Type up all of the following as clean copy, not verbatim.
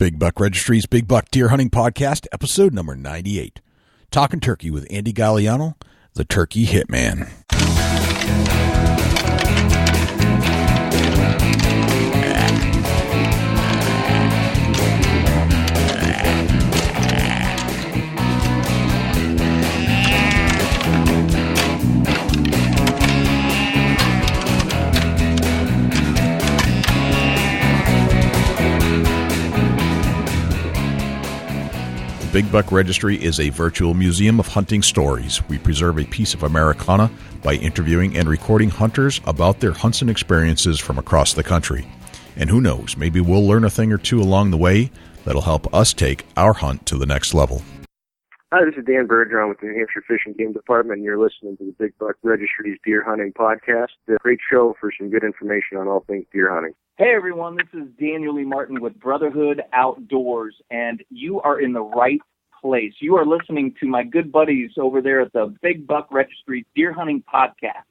Big Buck Registry's Big Buck Deer Hunting Podcast, episode number 98. Talkin' Turkey with Andy Gagliano, the Turkey Hitman. Big Buck Registry is a virtual museum of hunting stories. We preserve a piece of Americana by interviewing and recording hunters about their hunts and experiences from across the country. And who knows, maybe we'll learn a thing or two along the way that'll help us take our hunt to the next level. Hi, this is Dan Bergeron with the New Hampshire Fish and Game Department, and you're listening to the Big Buck Registry's Deer Hunting Podcast. A great show for some good information on all things deer hunting. Hey everyone, this is Daniel Lee Martin with Brotherhood Outdoors, and you are in the right place. You are listening to my good buddies over there at the Big Buck Registry Deer Hunting Podcast.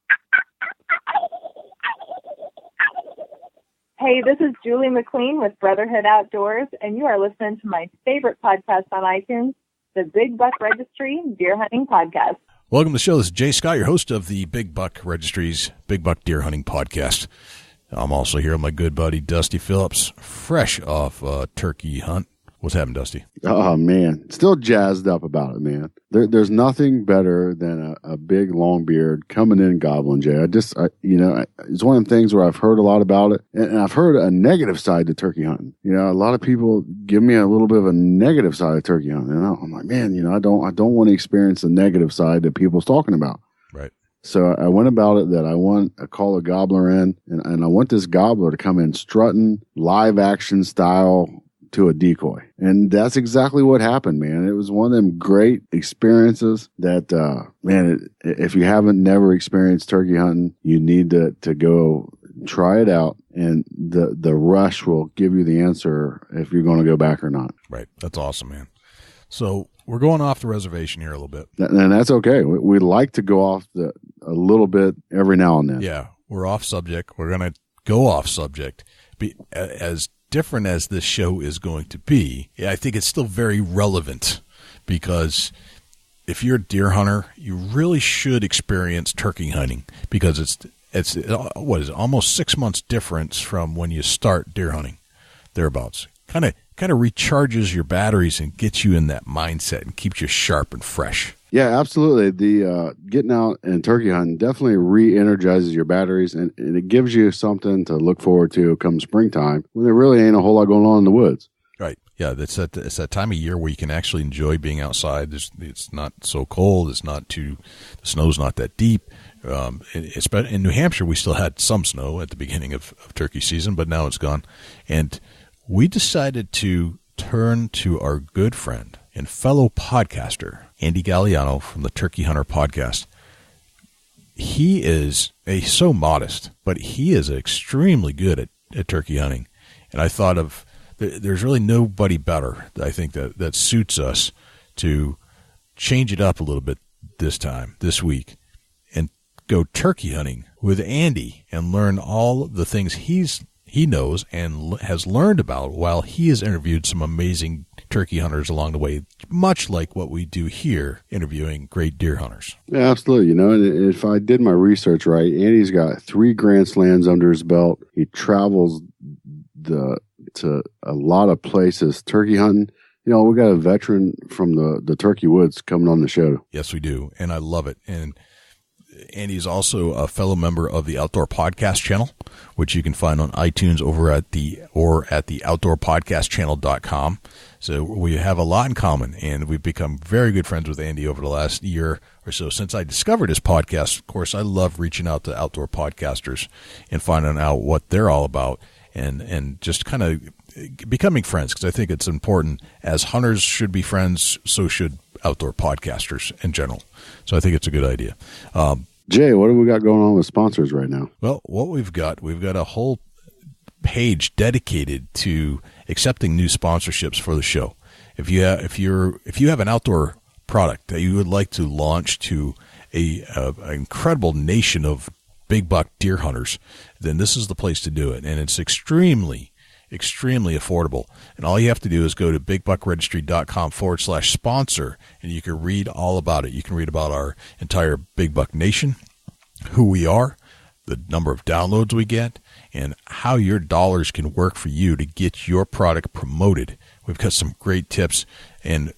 Hey, this is Julie McLean with Brotherhood Outdoors, and you are listening to my favorite podcast on iTunes, the Big Buck Registry Deer Hunting Podcast. Welcome to the show. This is Jay Scott, your host of the Big Buck Registry's Big Buck Deer Hunting Podcast. I'm also here with my good buddy Dusty Phillips, fresh off a turkey hunt. What's happening, Dusty? Oh, man. Still jazzed up about it, man. There's nothing better than a big, long beard coming in gobbling, Jay. It's one of the things where I've heard a lot about it, and I've heard a negative side to turkey hunting. You know, a lot of people give me a little bit of a negative side of turkey hunting, and I'm like, man, I don't want to experience the negative side that people's talking about. Right. So I went about it that I want to call a gobbler in, and I want this gobbler to come in strutting, live action style to a decoy. And that's exactly what happened, man. It was one of them great experiences that, if you haven't never experienced turkey hunting, you need to go try it out. And the rush will give you the answer if you're going to go back or not. Right. That's awesome, man. So we're going off the reservation here a little bit. And that's okay. We like to go off a little bit every now and then. Yeah. We're off subject. We're going to go off subject. As different as this show is going to be, I think it's still very relevant, because if you're a deer hunter, you really should experience turkey hunting, because it's what is it, almost 6 months difference from when you start deer hunting, thereabouts. Kind of recharges your batteries and gets you in that mindset and keeps you sharp and fresh. Yeah, absolutely. The getting out and turkey hunting definitely re-energizes your batteries, and it gives you something to look forward to come springtime, when there really ain't a whole lot going on in the woods. Right. Yeah, it's that time of year where you can actually enjoy being outside. It's not so cold. The snow's not that deep. In New Hampshire, we still had some snow at the beginning of turkey season, but now it's gone. And we decided to turn to our good friend and fellow podcaster, Andy Gagliano from the Turkey Hunter Podcast. He's so modest, but he is extremely good at turkey hunting. And I thought there's really nobody better, I think, that suits us to change it up a little bit this week, and go turkey hunting with Andy and learn all the things he knows and has learned about while he has interviewed some amazing turkey hunters along the way, much like what we do here, interviewing great deer hunters. Yeah, absolutely. And if I did my research right, Andy's got 3 Grand Slams under his belt. He travels to a lot of places turkey hunting. We got a veteran from the turkey woods coming on the show. Yes, we do, and I love it. And Andy's also a fellow member of the Outdoor Podcast channel, which you can find on iTunes at the outdoorpodcastchannel.com. So we have a lot in common, and we've become very good friends with Andy over the last year or so. Since I discovered his podcast, of course, I love reaching out to outdoor podcasters and finding out what they're all about, and just kind of becoming friends, because I think it's important. As hunters should be friends, so should outdoor podcasters in general. So I think it's a good idea. Jay, what have we got going on with sponsors right now? Well, what we've got a whole page dedicated to accepting new sponsorships for the show. If you have an outdoor product that you would like to launch to an incredible nation of big buck deer hunters, then this is the place to do it. And it's extremely extremely affordable. And all you have to do is go to bigbuckregistry.com/sponsor, and you can read all about it. You can read about our entire Big Buck Nation, who we are, the number of downloads we get, and how your dollars can work for you to get your product promoted. We've got some great tips, and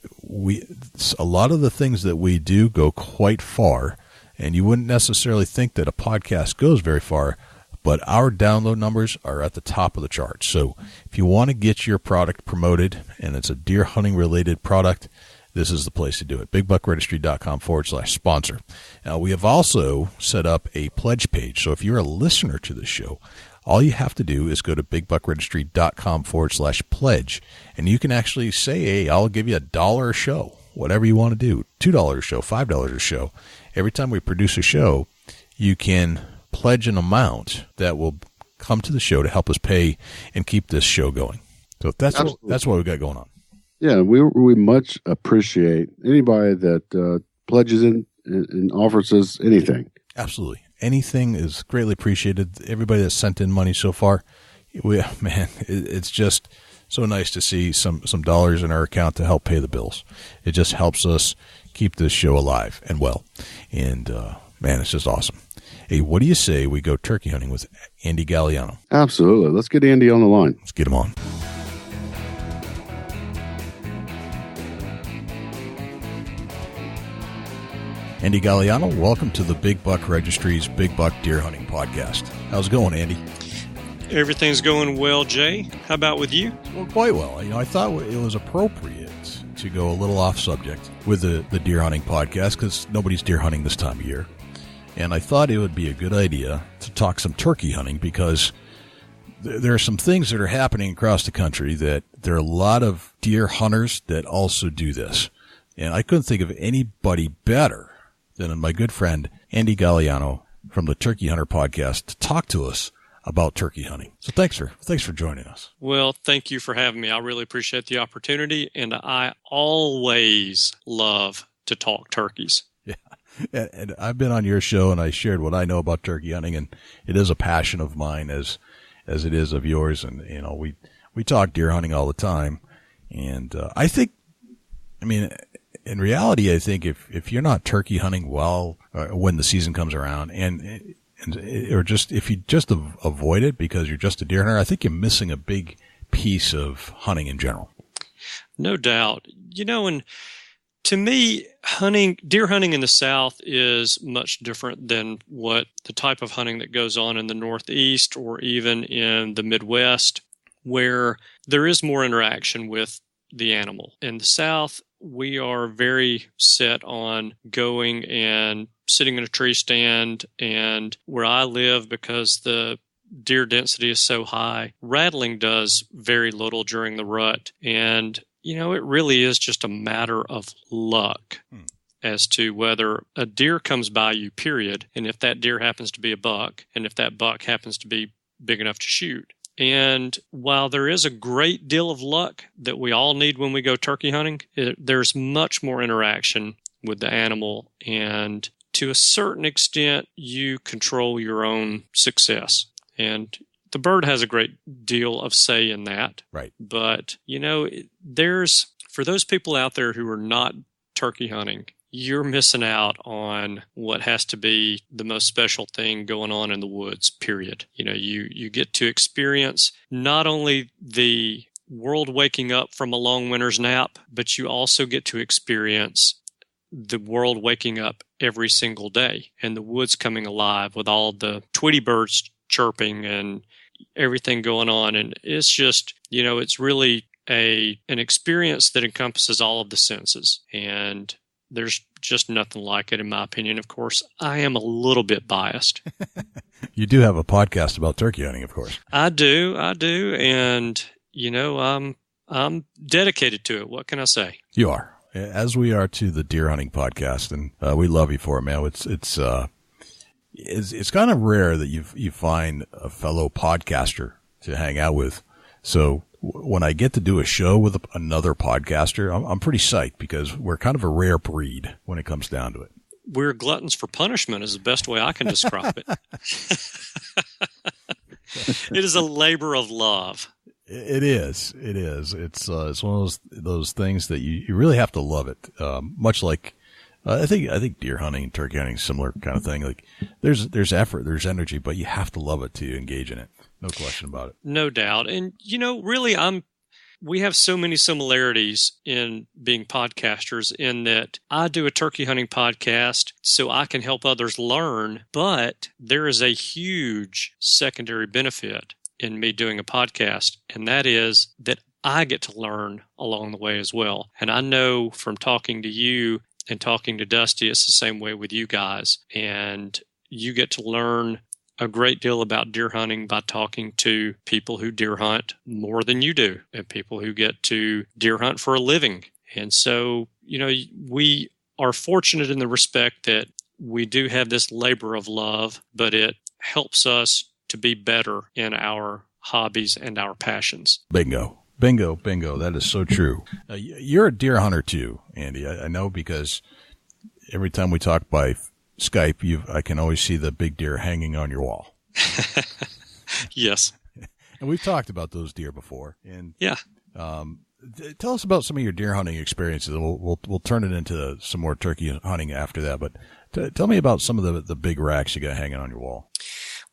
a lot of the things that we do go quite far, and you wouldn't necessarily think that a podcast goes very far, but our download numbers are at the top of the charts. So if you want to get your product promoted, and it's a deer hunting related product, this is the place to do it. bigbuckregistry.com/sponsor. Now, we have also set up a pledge page. So if you're a listener to this show, all you have to do is go to bigbuckregistry.com/pledge, and you can actually say, hey, I'll give you $1 a show, whatever you want to do, $2 a show, $5 a show. Every time we produce a show, you can pledge an amount that will come to the show to help us pay and keep this show going. So that's what we've got going on. Yeah, we much appreciate anybody that pledges in and offers us anything. Absolutely. Anything is greatly appreciated. Everybody that's sent in money so far, it's just so nice to see some dollars in our account to help pay the bills. It just helps us keep this show alive and well. And, it's just awesome. Hey, what do you say we go turkey hunting with Andy Gagliano? Absolutely. Let's get Andy on the line. Let's get him on. Andy Gagliano, welcome to the Big Buck Registry's Big Buck Deer Hunting Podcast. How's it going, Andy? Everything's going well, Jay. How about with you? Well, quite well. I thought it was appropriate to go a little off subject with the deer hunting podcast because nobody's deer hunting this time of year. And I thought it would be a good idea to talk some turkey hunting because there are some things that are happening across the country that there are a lot of deer hunters that also do this. And I couldn't think of anybody better than my good friend Andy Gagliano from the Turkey Hunter Podcast to talk to us about turkey hunting. So thanks for joining us. Well, thank you for having me. I really appreciate the opportunity, and I always love to talk turkeys. Yeah, and I've been on your show, and I shared what I know about turkey hunting, and it is a passion of mine as it is of yours. And we talk deer hunting all the time, and in reality, I think if you're not turkey hunting well when the season comes around, if you just avoid it because you're just a deer hunter, I think you're missing a big piece of hunting in general. No doubt. And to me, deer hunting in the South is much different than what the type of hunting that goes on in the Northeast or even in the Midwest, where there is more interaction with the animal. In the South, we are very set on going and sitting in a tree stand, and where I live, because the deer density is so high, rattling does very little during the rut. And, it really is just a matter of luck as to whether a deer comes by you, period, and if that deer happens to be a buck, and if that buck happens to be big enough to shoot. And while there is a great deal of luck that we all need when we go turkey hunting, there's much more interaction with the animal. And to a certain extent, you control your own success. And the bird has a great deal of say in that. Right. But, for those people out there who are not turkey hunting, you're missing out on what has to be the most special thing going on in the woods, period. You get to experience not only the world waking up from a long winter's nap, but you also get to experience the world waking up every single day and the woods coming alive with all the Tweety birds chirping and everything going on. And it's just, it's really an experience that encompasses all of the senses. And there's just nothing like it, in my opinion. Of course, I am a little bit biased. You do have a podcast about turkey hunting, of course. I do. And, I'm dedicated to it. What can I say? You are, as we are to the deer hunting podcast, and we love you for it, man. It's kind of rare that you find a fellow podcaster to hang out with. So when I get to do a show with another podcaster, I'm pretty psyched because we're kind of a rare breed when it comes down to it. We're gluttons for punishment is the best way I can describe it. It is a labor of love. It is. It is. It's one of those things that you really have to love it. Much like I think deer hunting and turkey hunting is similar kind of thing. Like there's effort, there's energy, but you have to love it to engage in it. No question about it. No doubt. And really, we have so many similarities in being podcasters in that I do a turkey hunting podcast so I can help others learn, but there is a huge secondary benefit in me doing a podcast, and that is that I get to learn along the way as well. And I know from talking to you and talking to Dusty, it's the same way with you guys. And you get to learn a great deal about deer hunting by talking to people who deer hunt more than you do, and people who get to deer hunt for a living. And so, we are fortunate in the respect that we do have this labor of love, but it helps us to be better in our hobbies and our passions. Bingo. That is so true. You're a deer hunter too, Andy. I know, because every time we talk by Skype, I can always see the big deer hanging on your wall. Yes. And we've talked about those deer before. And yeah. Tell us about some of your deer hunting experiences. We'll turn it into some more turkey hunting after that. But tell me about some of the big racks you got hanging on your wall.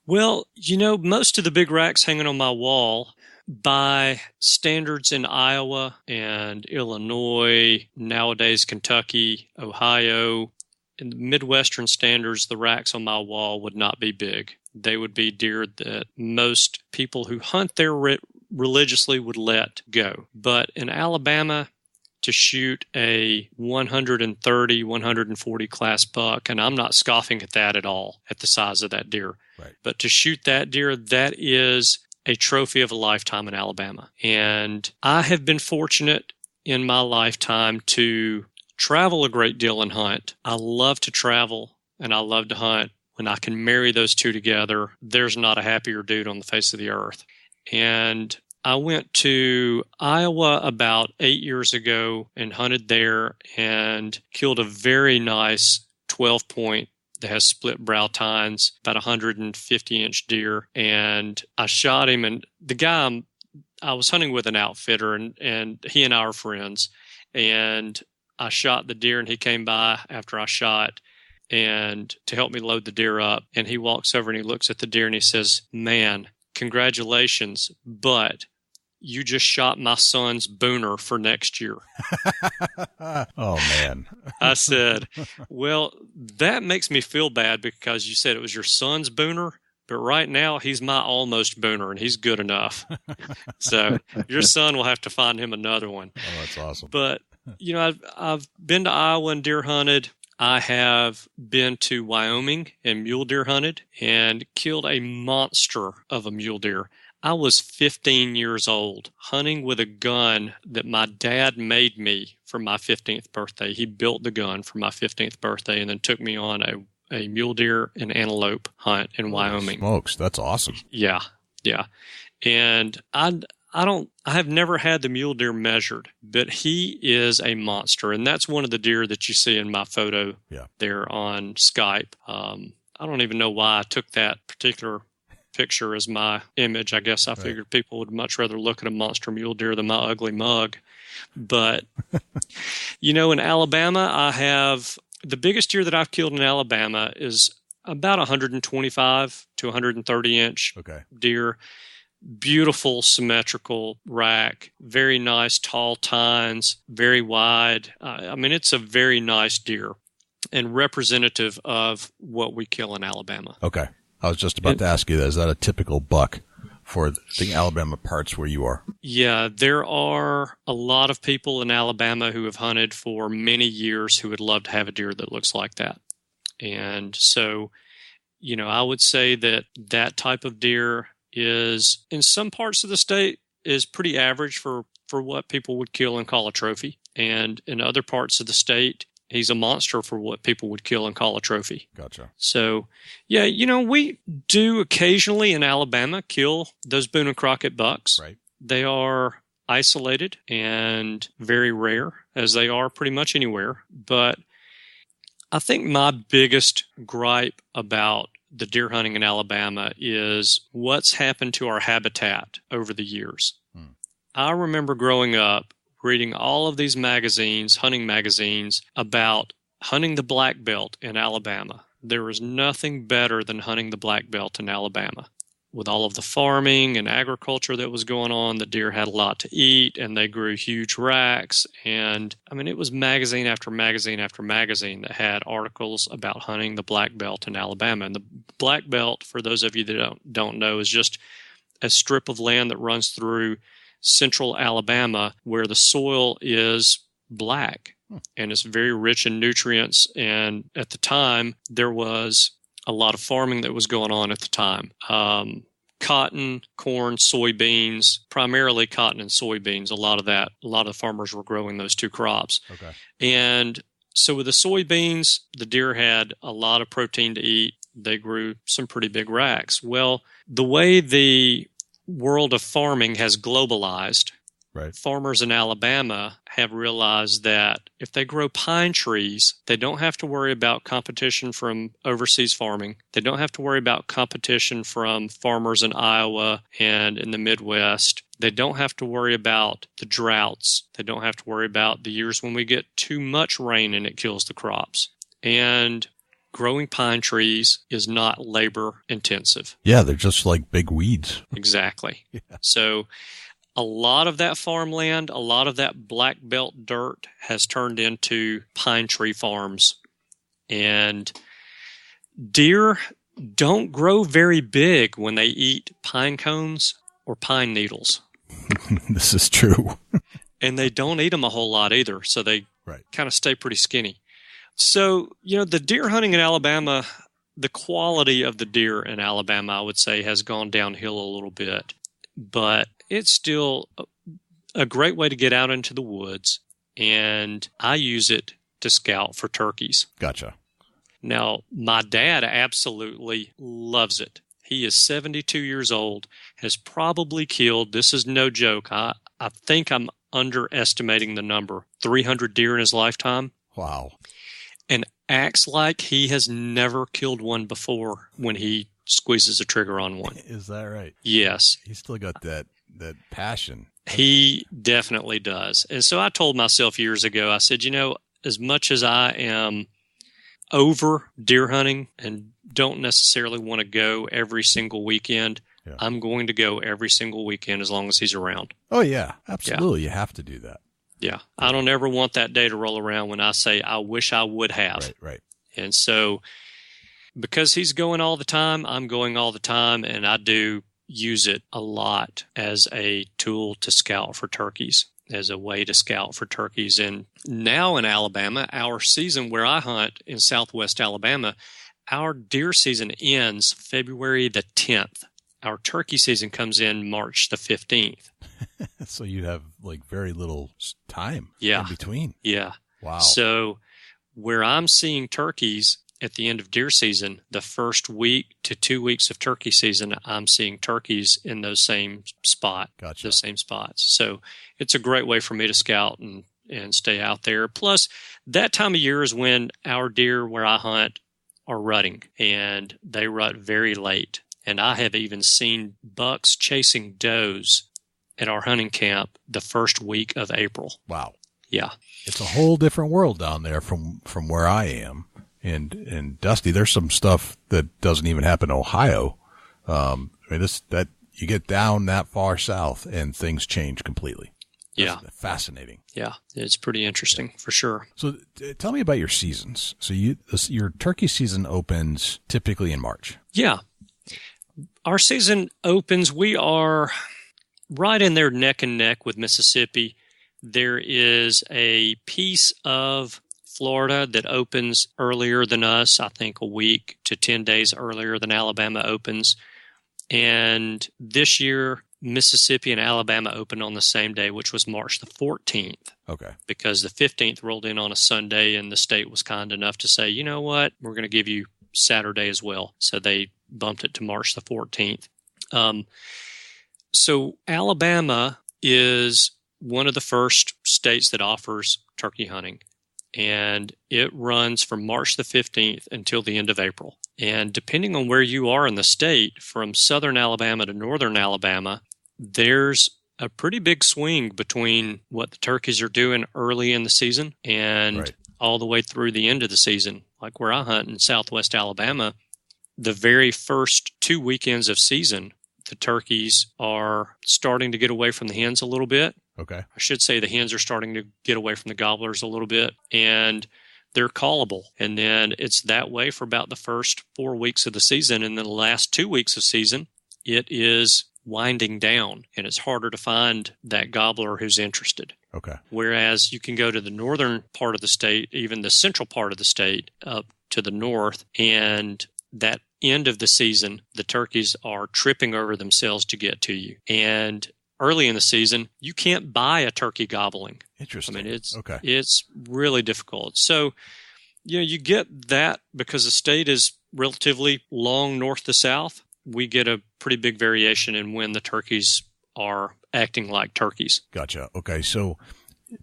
Well, most of the big racks hanging on my wall, by standards in Iowa and Illinois, nowadays Kentucky, Ohio, in the Midwestern standards, the racks on my wall would not be big. They would be deer that most people who hunt there religiously would let go. But in Alabama, to shoot a 130, 140 class buck, and I'm not scoffing at that at all, at the size of that deer. Right. But to shoot that deer, that is a trophy of a lifetime in Alabama. And I have been fortunate in my lifetime to travel a great deal and hunt. I love to travel and I love to hunt. When I can marry those two together, there's not a happier dude on the face of the earth. And I went to Iowa about 8 years ago and hunted there and killed a very nice 12-point that has split brow tines, about 150-inch deer. And I shot him, and the guy, I was hunting with an outfitter, and he and I are friends. And I shot the deer, and he came by after I shot and to help me load the deer up. And he walks over and he looks at the deer and he says, "Man, congratulations, but you just shot my son's booner for next year." Oh, man. I said, "Well, that makes me feel bad because you said it was your son's booner, but right now he's my almost booner and he's good enough. So your son will have to find him another one." Oh, that's awesome. But, I've been to Iowa and deer hunted. I have been to Wyoming and mule deer hunted and killed a monster of a mule deer. I was 15 years old hunting with a gun that my dad made me for my 15th birthday. He built the gun for my 15th birthday and then took me on a mule deer and antelope hunt in Wyoming. Smokes, that's awesome. Yeah. And I have never had the mule deer measured, but he is a monster. And that's one of the deer that you see in my photo there on Skype. I don't even know why I took that particular picture as my image. I guess I figured people would much rather look at a monster mule deer than my ugly mug. But, in Alabama, I have the biggest deer that I've killed in Alabama is about 125 to 130 inch deer. Beautiful symmetrical rack, very nice tall tines, very wide. It's a very nice deer and representative of what we kill in Alabama. Okay. I was just about to ask you that. Is that a typical buck for the Alabama parts where you are? Yeah, there are a lot of people in Alabama who have hunted for many years who would love to have a deer that looks like that. And so, I would say that type of deer is, in some parts of the state, is pretty average for what people would kill and call a trophy. And in other parts of the state, he's a monster for what people would kill and call a trophy. Gotcha. So, we do occasionally in Alabama kill those Boone and Crockett bucks. Right. They are isolated and very rare, as they are pretty much anywhere. But I think my biggest gripe about the deer hunting in Alabama is what's happened to our habitat over the years. I remember growing up reading all of these magazines, hunting magazines, about hunting the black belt in Alabama. There was nothing better than hunting the black belt in Alabama. With all of the farming and agriculture that was going on, the deer had a lot to eat, and they grew huge racks. And, I mean, it was magazine after magazine after magazine that had articles about hunting the black belt in Alabama. And the black belt, for those of you that don't know, is just a strip of land that runs through central Alabama where the soil is black. And it's very rich in nutrients. And at the time, there was a lot of farming that was going on at the time. Cotton, corn, soybeans, primarily cotton and soybeans. A lot of farmers were growing those two crops. Okay. And so with the soybeans, the deer had a lot of protein to eat. They grew some pretty big racks. Well, the way the world of farming has globalized, right, farmers in Alabama have realized that if they grow pine trees, they don't have to worry about competition from overseas farming. They don't have to worry about competition from farmers in Iowa and in the Midwest. They don't have to worry about the droughts. They don't have to worry about the years when we get too much rain and it kills the crops. And growing pine trees is not labor intensive. Yeah, they're just like big weeds. Exactly. Yeah. So a lot of that farmland, a lot of that black belt dirt has turned into pine tree farms. And deer don't grow very big when they eat pine cones or pine needles. This is true. And they don't eat them a whole lot either, so they kind of stay pretty skinny. So, the deer hunting in Alabama, the quality of the deer in Alabama, I would say, has gone downhill a little bit. But it's still a great way to get out into the woods, and I use it to scout for turkeys. Gotcha. Now, my dad absolutely loves it. He is 72 years old, has probably killed, this is no joke, I think I'm underestimating the number, 300 deer in his lifetime. Wow. And acts like he has never killed one before when he squeezes a trigger on one. Is that right? Yes. He's still got that passion. He definitely does. And so I told myself years ago, I said, as much as I am over deer hunting and don't necessarily want to go every single weekend, I'm going to go every single weekend as long as he's around. Oh, yeah. Absolutely. Yeah. You have to do that. Yeah. I don't ever want that day to roll around when I say, I wish I would have. Right. And so because he's going all the time, I'm going all the time, and I do use it a lot as a tool to scout for turkeys, as a way to scout for turkeys. And now in Alabama, our season where I hunt in southwest Alabama, our deer season ends February the 10th. Our turkey season comes in March the 15th. So you have very little time in between. Yeah. Wow. So where I'm seeing turkeys at the end of deer season, the first week to 2 weeks of turkey season, I'm seeing turkeys in those same spot, those same spots. So it's a great way for me to scout and stay out there. Plus, that time of year is when our deer where I hunt are rutting, and they rut very late. And I have even seen bucks chasing does at our hunting camp the first week of April. Wow. Yeah. It's a whole different world down there from where I am. And Dusty, there's some stuff that doesn't even happen in Ohio. That you get down that far south and things change completely. That's fascinating. Yeah, it's pretty interesting for sure. So tell me about your seasons. So your turkey season opens typically in March. Yeah. Our season opens, we are right in there neck and neck with Mississippi. There is a piece of Florida that opens earlier than us, I think a week to 10 days earlier than Alabama opens. And this year, Mississippi and Alabama opened on the same day, which was March the 14th. Okay. Because the 15th rolled in on a Sunday, and the state was kind enough to say, you know what, we're going to give you Saturday as well. So they bumped it to March the 14th. So Alabama is one of the first states that offers turkey hunting, and it runs from March the 15th until the end of April. And depending on where you are in the state, from southern Alabama to northern Alabama, there's a pretty big swing between what the turkeys are doing early in the season and all the way through the end of the season. Like where I hunt in southwest Alabama, the very first 2 weekends of season, the turkeys are starting to get away from the hens a little bit. Okay. I should say the hens are starting to get away from the gobblers a little bit, and they're callable. And then it's that way for about the first 4 weeks of the season. And then the last 2 weeks of season, it is winding down, and it's harder to find that gobbler who's interested. Okay. Whereas you can go to the northern part of the state, even the central part of the state up to the north, and that end of the season, the turkeys are tripping over themselves to get to you. And early in the season, you can't buy a turkey gobbling. Interesting. I mean, it's really difficult. So, you get that because the state is relatively long north to south. We get a pretty big variation in when the turkeys are acting like turkeys. Gotcha. Okay. So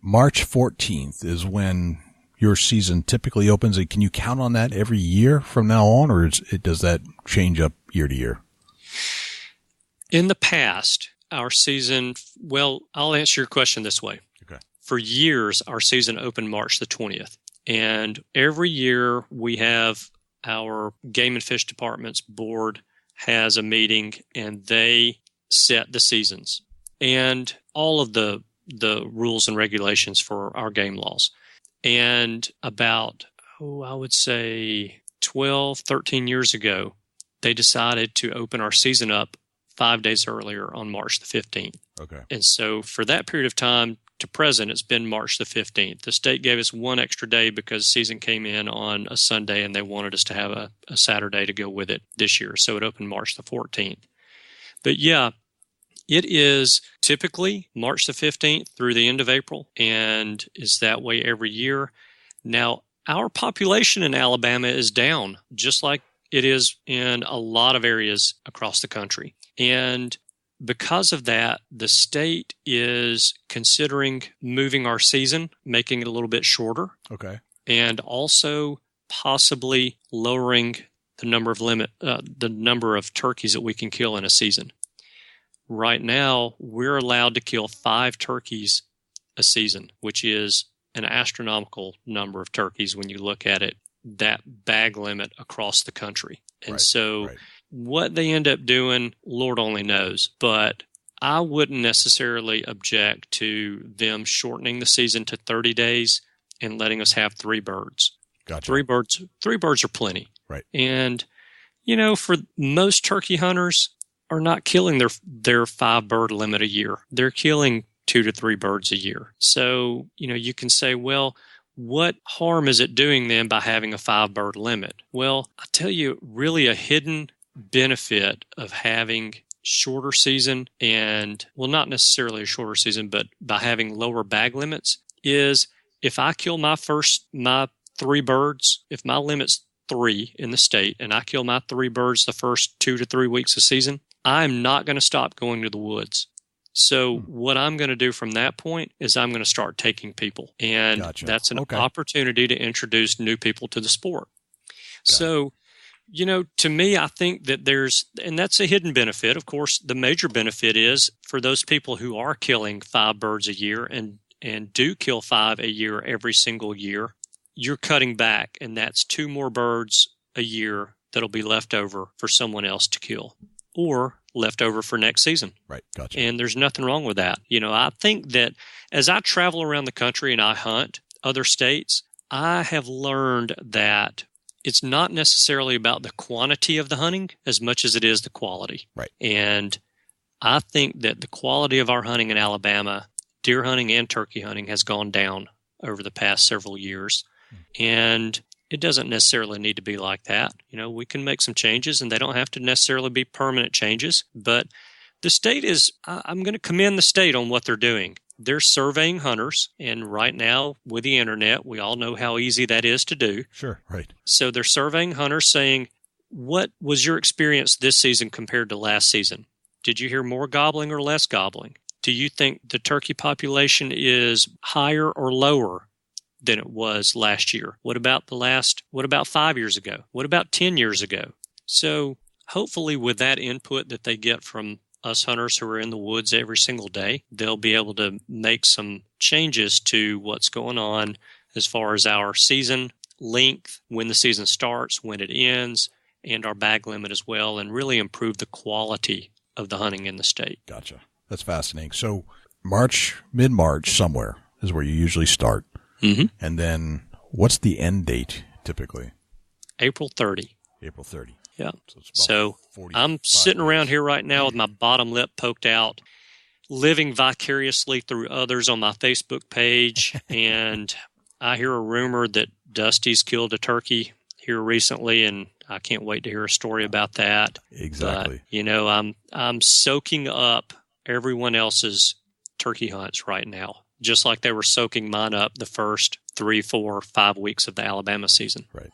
March 14th is when your season typically opens. Can you count on that every year from now on, or does that change up year to year? In the past, our season, well, I'll answer your question this way. Okay. For years, our season opened March the 20th. And every year we have our game and fish department's board has a meeting, and they set the seasons and all of the rules and regulations for our game laws. And about, I would say 12, 13 years ago, they decided to open our season up 5 days earlier on March the 15th. Okay. And so for that period of time to present, it's been March the 15th. The state gave us one extra day because season came in on a Sunday and they wanted us to have a Saturday to go with it this year. So it opened March the 14th. But yeah, it is typically March the 15th through the end of April, and is that way every year. Now, our population in Alabama is down, just like it is in a lot of areas across the country. And because of that, the state is considering moving our season, making it a little bit shorter. Okay. And also possibly lowering the number of turkeys that we can kill in a season. Right now, we're allowed to kill 5 turkeys a season, which is an astronomical number of turkeys when you look at it, that bag limit across the country. And what they end up doing, Lord only knows. But I wouldn't necessarily object to them shortening the season to 30 days and letting us have 3 birds. Gotcha. 3 birds are plenty. Right. And, for most turkey hunters are not killing their 5-bird limit a year. They're killing 2 to 3 birds a year. So, you can say, well, what harm is it doing then by having a 5-bird limit? Well, I tell you, really a hidden benefit of having shorter season and, well, not necessarily a shorter season, but by having lower bag limits is if I kill my 3 birds, if my limit's 3 in the state and I kill my 3 birds the first 2 to 3 weeks of season, I'm not going to stop going to the woods. So what I'm going to do from that point is I'm going to start taking people. And that's an opportunity to introduce new people to the sport. So, to me, I think that and that's a hidden benefit. Of course, the major benefit is for those people who are killing 5 birds a year and do kill 5 a year every single year, you're cutting back, and that's 2 more birds a year that'll be left over for someone else to kill or left over for next season. Right. Gotcha. And there's nothing wrong with that. I think that as I travel around the country and I hunt other states, I have learned that it's not necessarily about the quantity of the hunting as much as it is the quality. Right. And I think that the quality of our hunting in Alabama, deer hunting and turkey hunting, has gone down over the past several years. And it doesn't necessarily need to be like that. We can make some changes, and they don't have to necessarily be permanent changes. But the state I'm going to commend the state on what they're doing. They're surveying hunters, and right now, with the internet, we all know how easy that is to do. Sure, right. So they're surveying hunters saying, what was your experience this season compared to last season? Did you hear more gobbling or less gobbling? Do you think the turkey population is higher or lower than it was last year? What about 5 years ago? What about 10 years ago? So hopefully with that input that they get from us hunters who are in the woods every single day, they'll be able to make some changes to what's going on as far as our season length, when the season starts, when it ends, and our bag limit as well, and really improve the quality of the hunting in the state. Gotcha. That's fascinating. So March, mid-March somewhere is where you usually start. Mm-hmm. And then what's the end date typically? April 30. April 30. Yeah. So I'm sitting around here right now with my bottom lip poked out, living vicariously through others on my Facebook page. And I hear a rumor that Dusty's killed a turkey here recently, and I can't wait to hear a story about that. Exactly. But, I'm soaking up everyone else's turkey hunts right now, just like they were soaking mine up the first 3, 4, 5 weeks of the Alabama season. Right.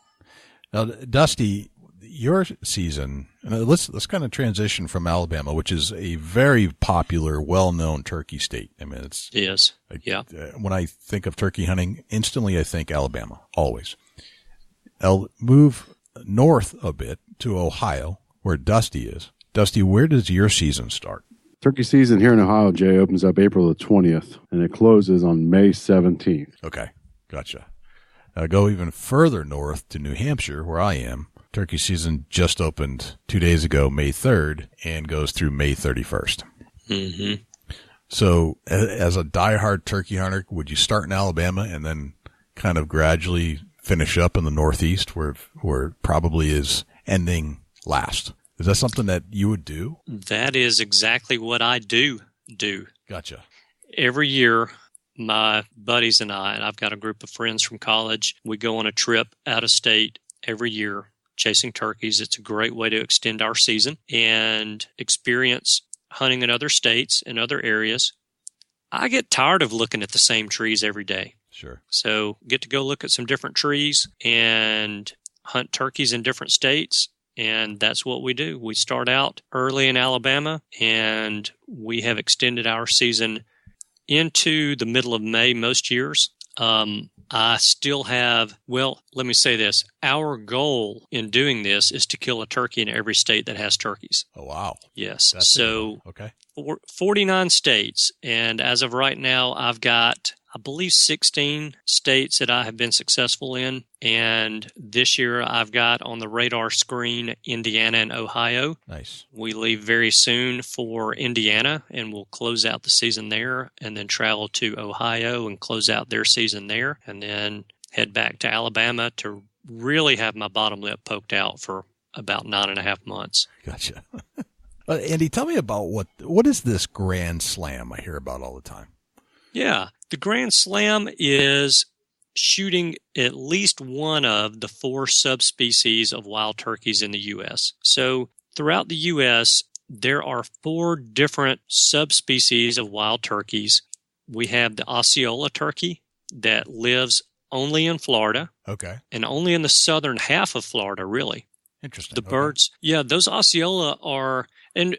Now, Dusty, your season, let's kind of transition from Alabama, which is a very popular, well-known turkey state. I mean, it is. Yeah. When I think of turkey hunting, instantly I think Alabama, always. I'll move north a bit to Ohio, where Dusty is. Dusty, where does your season start? Turkey season here in Ohio, Jay, opens up April the 20th, and it closes on May 17th. Okay, gotcha. Now go even further north to New Hampshire, where I am. Turkey season just opened 2 days ago, May 3rd, and goes through May 31st. Mm-hmm. So as a diehard turkey hunter, would you start in Alabama and then kind of gradually finish up in the Northeast where it probably is ending last? Is that something that you would do? That is exactly what I do. Gotcha. Every year, my buddies and I've got a group of friends from college, we go on a trip out of state every year chasing turkeys. It's a great way to extend our season and experience hunting in other states and other areas. I get tired of looking at the same trees every day. Sure. So get to go look at some different trees and hunt turkeys in different states. And that's what we do. We start out early in Alabama, and we have extended our season into the middle of May most years. I still have, let me say this. Our goal in doing this is to kill a turkey in every state that has turkeys. Oh, wow. Yes. That's okay. 49 states. And as of right now, I've got, I believe, 16 states that I have been successful in. And this year I've got on the radar screen Indiana and Ohio. Nice. We leave very soon for Indiana, and we'll close out the season there, and then travel to Ohio and close out their season there, and then head back to Alabama to really have my bottom lip poked out for about 9.5 months. Gotcha. Andy, tell me about what is this Grandslam I hear about all the time? Yeah, the Grandslam is shooting at least one of the 4 subspecies of wild turkeys in the U.S. So throughout the U.S., there are 4 different subspecies of wild turkeys. We have the Osceola turkey that lives only in Florida. Okay. And only in the southern half of Florida, really. Interesting. The birds, those Osceola are, and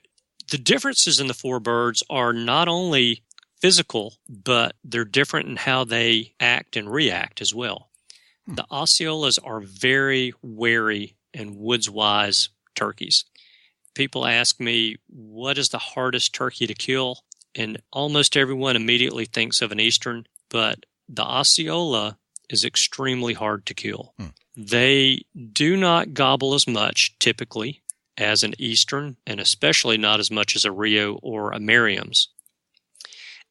the differences in the 4 birds are not only physical, but they're different in how they act and react as well. The Osceolas are very wary and woods-wise turkeys. People ask me, what is the hardest turkey to kill? And almost everyone immediately thinks of an eastern, but the Osceola is extremely hard to kill. They do not gobble as much, typically, as an eastern, and especially not as much as a Rio or a Merriams.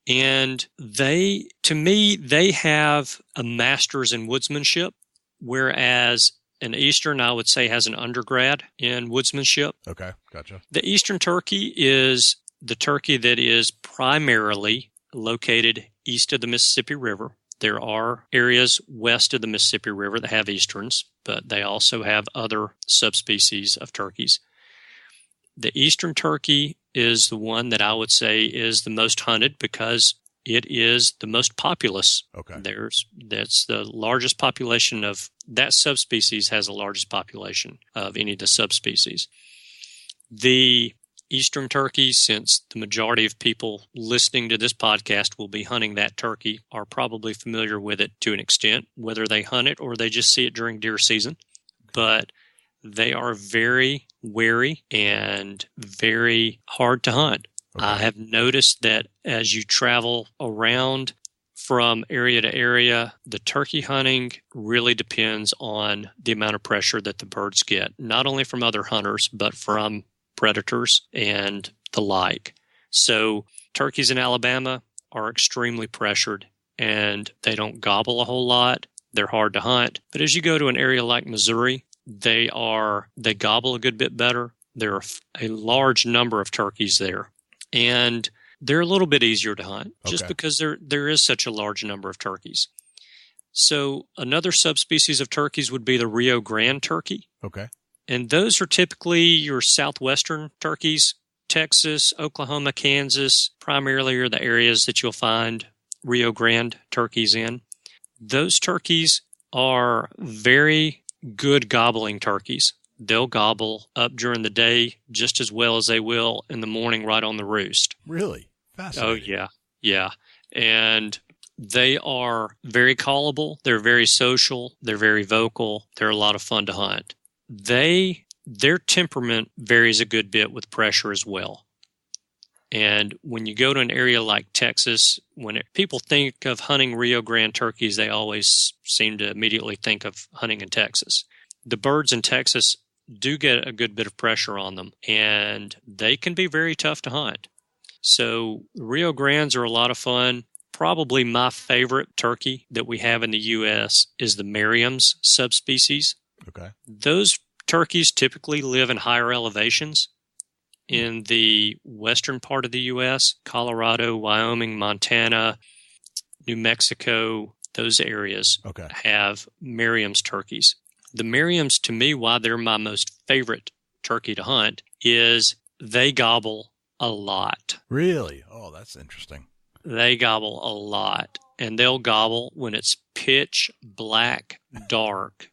And they have a master's in woodsmanship, whereas an eastern, I would say, has an undergrad in woodsmanship. Okay, gotcha. The eastern turkey is the turkey that is primarily located east of the Mississippi River. There are areas west of the Mississippi River that have easterns, but they also have other subspecies of turkeys. The eastern turkey is the one that I would say is the most hunted because it is the most populous. Okay. That's the largest population of that subspecies, has the largest population of any of the subspecies. The eastern turkey, since the majority of people listening to this podcast will be hunting that turkey, are probably familiar with it to an extent, whether they hunt it or they just see it during deer season. But they are very wary and very hard to hunt. Okay. I have noticed that as you travel around from area to area, the turkey hunting really depends on the amount of pressure that the birds get, not only from other hunters, but from predators and the like. So turkeys in Alabama are extremely pressured, and they don't gobble a whole lot. They're hard to hunt. But as you go to an area like Missouri, they gobble a good bit better. There are a large number of turkeys there, and they're a little bit easier to hunt just because there is such a large number of turkeys. So another subspecies of turkeys would be the Rio Grande turkey. Okay. And those are typically your southwestern turkeys. Texas, Oklahoma, Kansas, primarily are the areas that you'll find Rio Grande turkeys in. Those turkeys are very good gobbling turkeys. They'll gobble up during the day just as well as they will in the morning right on the roost. Really? Fascinating. Oh, yeah. And they are very callable. They're very social. They're very vocal. They're a lot of fun to hunt. Their temperament varies a good bit with pressure as well. And when you go to an area like Texas, people think of hunting Rio Grande turkeys, they always seem to immediately think of hunting in Texas. The birds in Texas do get a good bit of pressure on them, and they can be very tough to hunt. So Rio Grandes are a lot of fun. Probably my favorite turkey that we have in the U.S. is the Merriams subspecies. Okay. Those turkeys typically live in higher elevations in the western part of the U.S., Colorado, Wyoming, Montana, New Mexico, those areas have Merriams turkeys. The Merriams, to me, why they're my most favorite turkey to hunt, is they gobble a lot. Really? Oh, that's interesting. They gobble a lot, and they'll gobble when it's pitch black dark.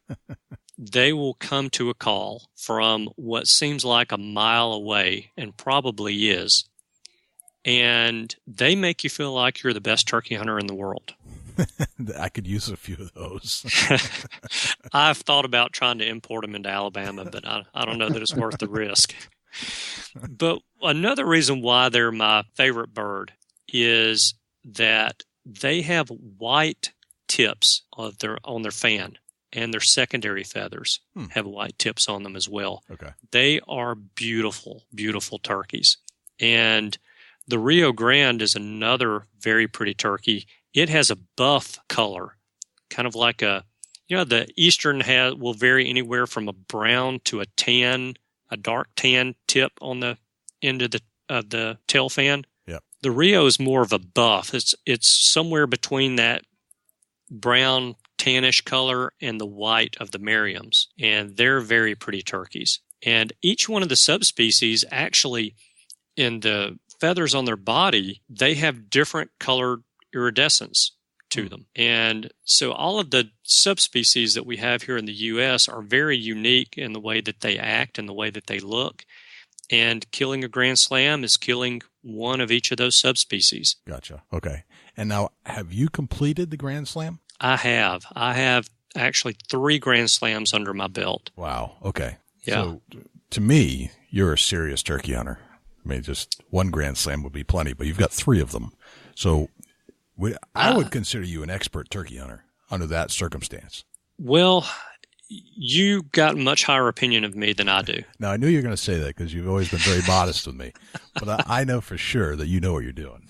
They will come to a call from what seems like a mile away, and probably is, and they make you feel like you're the best turkey hunter in the world. I could use a few of those. I've thought about trying to import them into Alabama, but I don't know that it's worth the risk. But another reason why they're my favorite bird is that they have white tips on their fan, and their secondary feathers have white tips on them as well. Okay. They are beautiful, beautiful turkeys. And the Rio Grande is another very pretty turkey. It has a buff color, kind of like the Eastern will vary anywhere from a brown to a tan, a dark tan tip on the end of the tail fan. Yep. The Rio is more of a buff. It's somewhere between that brown tannish color and the white of the Merriams, and they're very pretty turkeys. And each one of the subspecies actually, in the feathers on their body, they have different colored iridescence to them. And so all of the subspecies that we have here in the U.S. are very unique in the way that they act and the way that they look. And killing a Grand Slam is killing one of each of those subspecies. Gotcha. Okay. And now, have you completed the Grand Slam? I have. I have actually 3 Grand Slams under my belt. Wow. Okay. Yeah. So, to me, you're a serious turkey hunter. I mean, just one Grand Slam would be plenty, but you've got 3 of them. So, I would consider you an expert turkey hunter under that circumstance. Well, you got a much higher opinion of me than I do. Now, I knew you were going to say that because you've always been very modest with me, but I know for sure that you know what you're doing.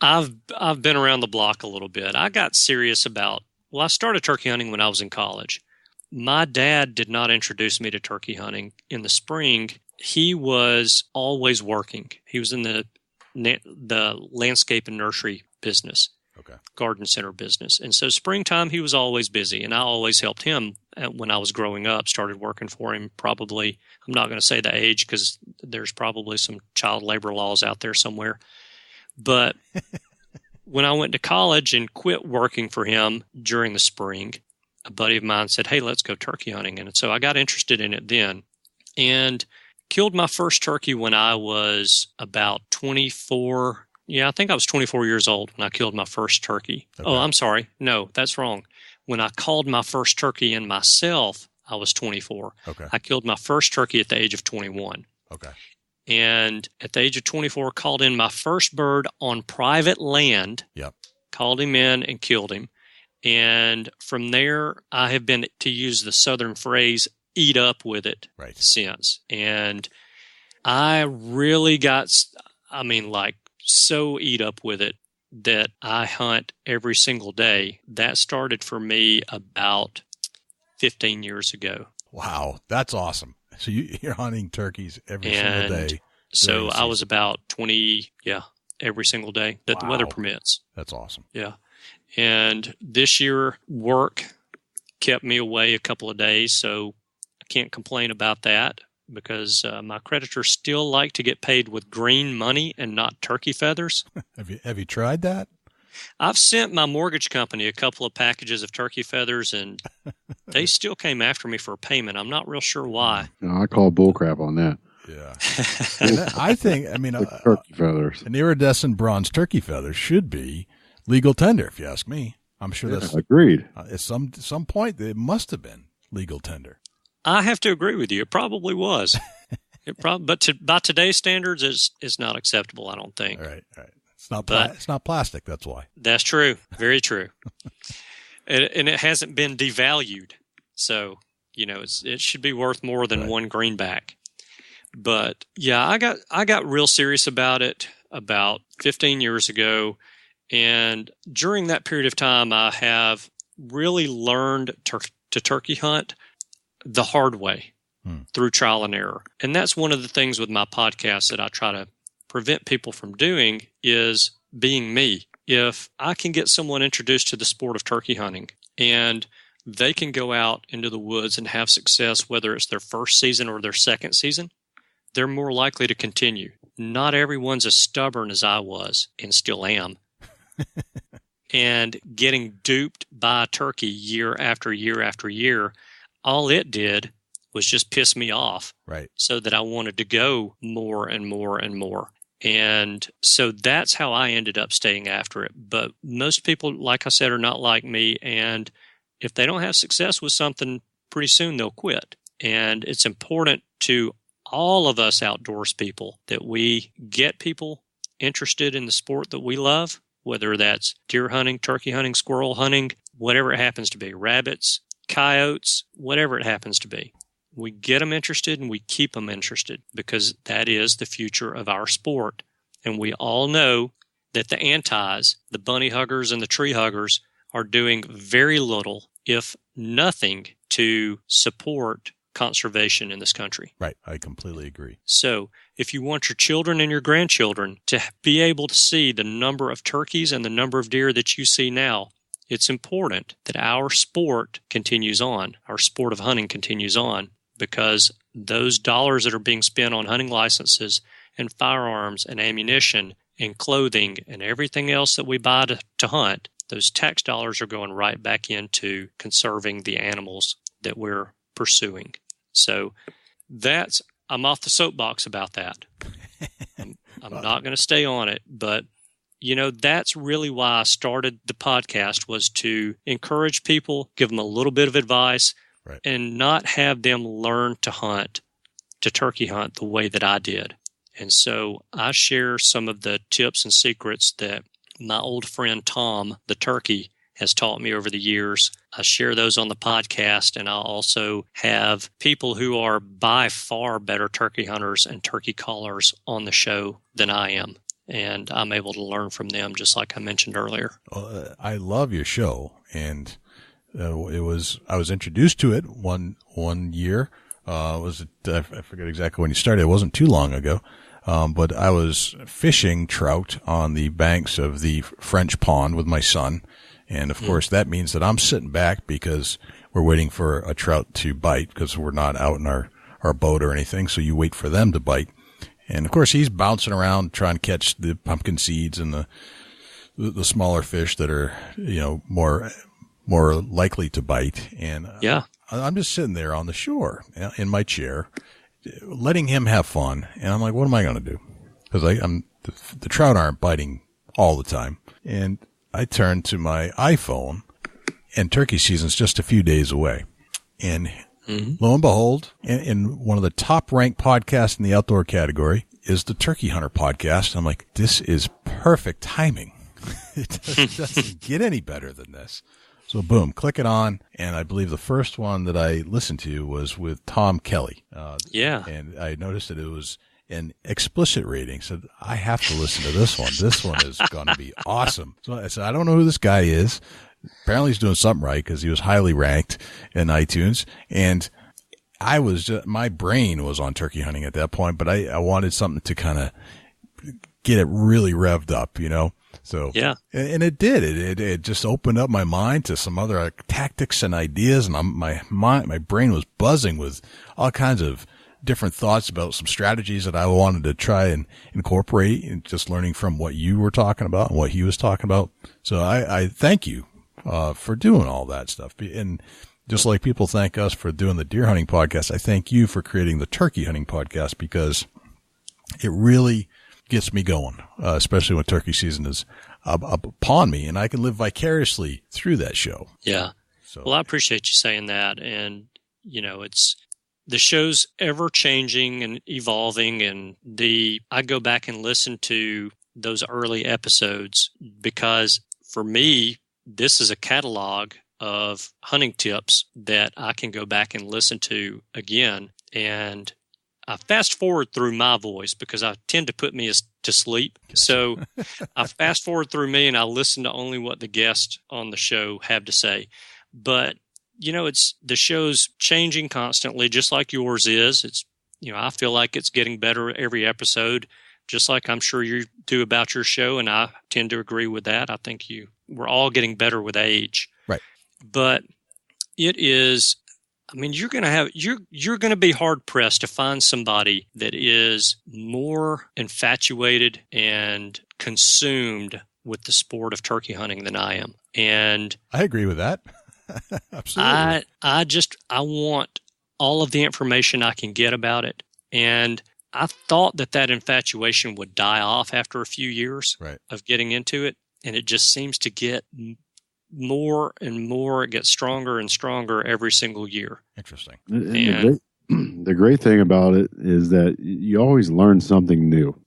I've been around the block a little bit. I got serious I started turkey hunting when I was in college. My dad did not introduce me to turkey hunting in the spring. He was always working. He was in the landscape and nursery business, garden center business. And so springtime, he was always busy, and I always helped him when I was growing up, started working for him probably, I'm not going to say the age because there's probably some child labor laws out there somewhere. But when I went to college and quit working for him during the spring, a buddy of mine said, "Hey, let's go turkey hunting." And so I got interested in it then and killed my first turkey when I was about 24. Yeah, I think I was 24 years old when I killed my first turkey. Okay. Oh, I'm sorry. No, that's wrong. When I called my first turkey in myself, I was 24. Okay. I killed my first turkey at the age of 21. Okay. And at the age of 24, called in my first bird on private land. Yep. Called him in and killed him. And from there, I have been, to use the Southern phrase, eat up with it since. And I really got, so eat up with it that I hunt every single day. That started for me about 15 years ago. Wow, that's awesome. So you're hunting turkeys every single day. So I was about 20, every single day that the weather permits. That's awesome. Yeah. And this year, work kept me away a couple of days, so I can't complain about that because my creditors still like to get paid with green money and not turkey feathers. Have you tried that? I've sent my mortgage company a couple of packages of turkey feathers, and they still came after me for a payment. I'm not real sure why. No, I call bullcrap on that. Yeah. I think, turkey feathers. An iridescent bronze turkey feather should be legal tender, if you ask me. I'm sure that's agreed. At some point, it must have been legal tender. I have to agree with you. It probably was. But by today's standards, it's not acceptable, I don't think. All right. It's not plastic, that's why. That's true. Very true. And it hasn't been devalued. So, it should be worth more than one greenback. But, yeah, I got real serious about it about 15 years ago. And during that period of time, I have really learned to turkey hunt the hard way through trial and error. And that's one of the things with my podcast that I try to prevent people from doing is being me. If I can get someone introduced to the sport of turkey hunting and they can go out into the woods and have success, whether it's their first season or their second season, they're more likely to continue. Not everyone's as stubborn as I was and still am. And getting duped by a turkey year after year after year, all it did was just piss me off. Right. So that I wanted to go more and more and more. And so that's how I ended up staying after it. But most people, like I said, are not like me. And if they don't have success with something, pretty soon they'll quit. And it's important to all of us outdoors people that we get people interested in the sport that we love, whether that's deer hunting, turkey hunting, squirrel hunting, whatever it happens to be, rabbits, coyotes, whatever it happens to be. We get them interested and we keep them interested because that is the future of our sport. And we all know that the antis, the bunny huggers and the tree huggers, are doing very little, if nothing, to support conservation in this country. Right. I completely agree. So if you want your children and your grandchildren to be able to see the number of turkeys and the number of deer that you see now, it's important that our sport continues on. Our sport of hunting continues on because those dollars that are being spent on hunting licenses and firearms and ammunition and clothing and everything else that we buy to hunt, those tax dollars are going right back into conserving the animals that we're pursuing. So I'm off the soapbox about that. I'm not going to stay on it, but that's really why I started the podcast, was to encourage people, give them a little bit of advice, and not have them learn to turkey hunt the way that I did. And so I share some of the tips and secrets that my old friend Tom, the turkey, has taught me over the years. I share those on the podcast, and I'll also have people who are by far better turkey hunters and turkey callers on the show than I am. And I'm able to learn from them, just like I mentioned earlier. I love your show, and I was introduced to it one year. I forget exactly when you started. It wasn't too long ago. But I was fishing trout on the banks of the French Pond with my son. And, of course, that means that I'm sitting back because we're waiting for a trout to bite because we're not out in our boat or anything. So you wait for them to bite. And, of course, he's bouncing around trying to catch the pumpkin seeds and the smaller fish that are, more likely to bite. And I'm just sitting there on the shore in my chair, letting him have fun. And I'm like, what am I going to do? Because the trout aren't biting all the time. And I turned to my iPhone, and turkey season's just a few days away. And lo and behold, in one of the top-ranked podcasts in the outdoor category, is the Turkey Hunter podcast. I'm like, this is perfect timing. It doesn't get any better than this. So boom, click it on. And I believe the first one that I listened to was with Tom Kelly. And I noticed that it was an explicit rating. So I have to listen to this one. This one is going to be awesome. So I said, I don't know who this guy is. Apparently he's doing something right because he was highly ranked in iTunes. And I was just, my brain was on turkey hunting at that point, but I wanted something to kind of get it really revved up, you know? So, yeah. And it did. It just opened up my mind to some other tactics and ideas. And my brain was buzzing with all kinds of different thoughts about some strategies that I wanted to try and incorporate, and just learning from what you were talking about and what he was talking about. So I thank you for doing all that stuff. And just like people thank us for doing the deer hunting podcast, I thank you for creating the turkey hunting podcast, because it really gets me going, especially when turkey season is up upon me, and I can live vicariously through that show. Yeah. So. Well, I appreciate you saying that. And, you know, the show's ever changing and evolving, and I go back and listen to those early episodes, because for me, this is a catalog of hunting tips that I can go back and listen to again. And I fast forward through my voice because I tend to put me to sleep. So I fast forward through me and I listen to only what the guests on the show have to say. But, you know, the show's changing constantly, just like yours is. It's, you know, I feel like it's getting better every episode, just like I'm sure you do about your show. And I tend to agree with that. I think we're all getting better with age. Right. But it is, I mean, you're going to be hard pressed to find somebody that is more infatuated and consumed with the sport of turkey hunting than I am. And I agree with that. Absolutely. I want all of the information I can get about it. And I thought that infatuation would die off after a few years of getting into it. And it just seems to get more and more. It gets stronger and stronger every single year. Interesting. And the great thing about it is that you always learn something new.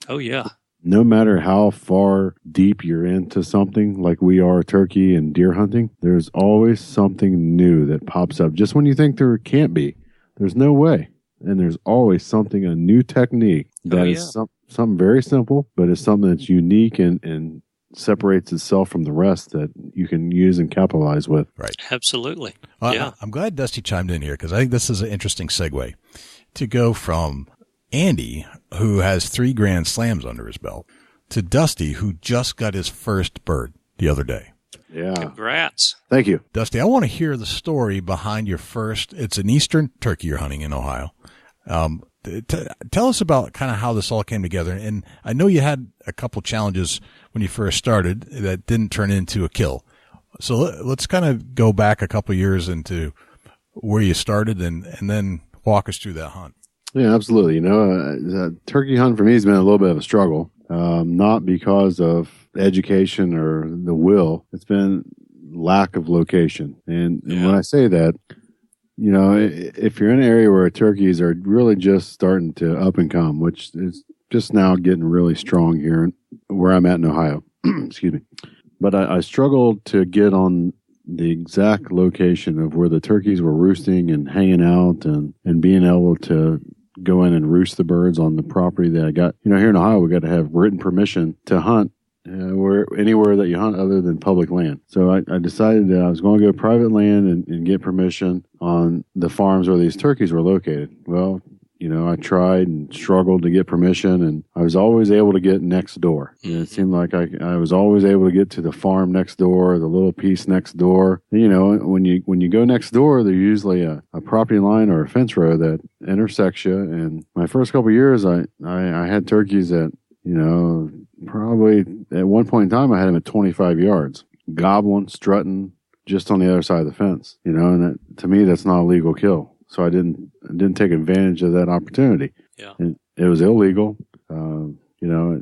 Oh, yeah. No matter how far deep you're into something, like we are turkey and deer hunting, there's always something new that pops up. Just when you think there can't be, there's no way. And there's always a new technique that is something very simple, but it's something that's unique and separates itself from the rest that you can use and capitalize with. Right. Absolutely. Yeah. I'm glad Dusty chimed in here, because I think this is an interesting segue to go from Andy, who has 3 Grand Slams under his belt, to Dusty, who just got his first bird the other day. Yeah. Congrats. Thank you. Dusty, I want to hear the story behind your first. It's an Eastern turkey you're hunting in Ohio. Tell us about kind of how this all came together. And I know you had a couple challenges when you first started that didn't turn into a kill. So let's kind of go back a couple years into where you started and then walk us through that hunt. Yeah, absolutely. You know, the turkey hunt for me has been a little bit of a struggle, not because of education or the will. It's been lack of location. And when I say that, you know, if you're in an area where turkeys are really just starting to up and come, which is just now getting really strong here where I'm at in Ohio, excuse me. But I struggled to get on the exact location of where the turkeys were roosting and hanging out and being able to go in and roost the birds on the property that I got. You know, here in Ohio, we got to have written permission to hunt anywhere that you hunt other than public land. So I decided that I was going to go private land and get permission on the farms where these turkeys were located. Well, you know, I tried and struggled to get permission, and I was always able to get next door. And it seemed like I was always able to get to the farm next door, the little piece next door. And, you know, when you go next door, there's usually a property line or a fence row that intersects you. And my first couple of years, I had turkeys that, you know, probably at one point in time, I had them at 25 yards, gobbling, strutting, just on the other side of the fence. You know, and that, to me, that's not a legal kill. So I didn't take advantage of that opportunity. Yeah, and it was illegal. You know,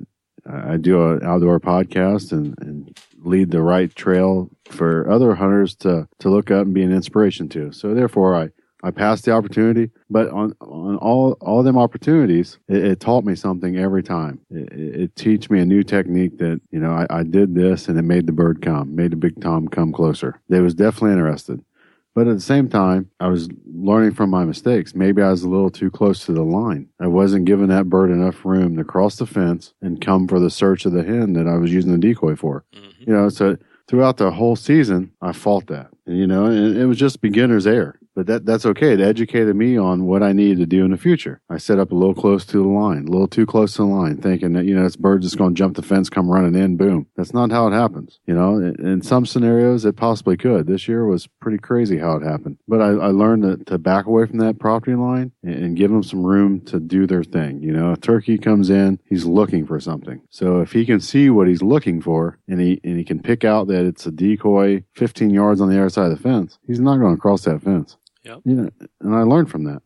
I do an outdoor podcast and lead the right trail for other hunters to look up and be an inspiration to. So therefore, I I passed the opportunity, but on all them opportunities, it taught me something every time. It teach me a new technique that, you know, I did this and it made the bird come, made the big tom come closer. They was definitely interested. But at the same time, I was learning from my mistakes. Maybe I was a little too close to the line. I wasn't giving that bird enough room to cross the fence and come for the search of the hen that I was using the decoy for. Mm-hmm. You know, so throughout the whole season, I fought that. And, you know, and it was just beginner's error. But that's okay. It educated me on what I needed to do in the future. I set up a little close to the line, a little too close to the line, thinking that, you know, this bird's just going to jump the fence, come running in, boom. That's not how it happens. You know, in some scenarios, it possibly could. This year was pretty crazy how it happened. But I learned to back away from that property line and give them some room to do their thing. You know, a turkey comes in, he's looking for something. So if he can see what he's looking for and he can pick out that it's a decoy 15 yards on the other side of the fence, he's not going to cross that fence. Yep. Yeah, and I learned from that.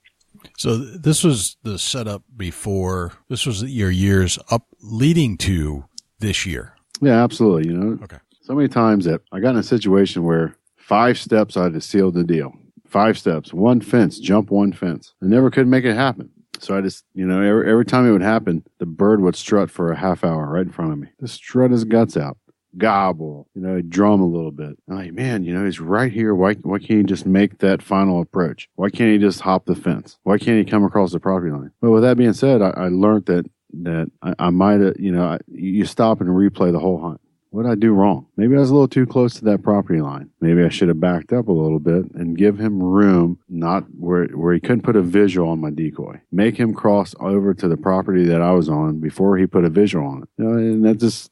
So this was the setup before. This was your years up leading to this year. Yeah, absolutely. You know, okay. So many times that I got in a situation where 5 steps I had to seal the deal. 5 steps, one fence, jump one fence. I never could make it happen. So I just, you know, every time it would happen, the bird would strut for a half hour right in front of me. Just strut his guts out. Gobble, you know, drum a little bit. I'm like, man, you know, he's right here. Why can't he just make that final approach? Why can't he just hop the fence? Why can't he come across the property line? But with that being said, I learned that I might have, you know, you stop and replay the whole hunt. What did I do wrong? Maybe I was a little too close to that property line. Maybe I should have backed up a little bit and give him room, not where he couldn't put a visual on my decoy. Make him cross over to the property that I was on before he put a visual on it. You know, and that's just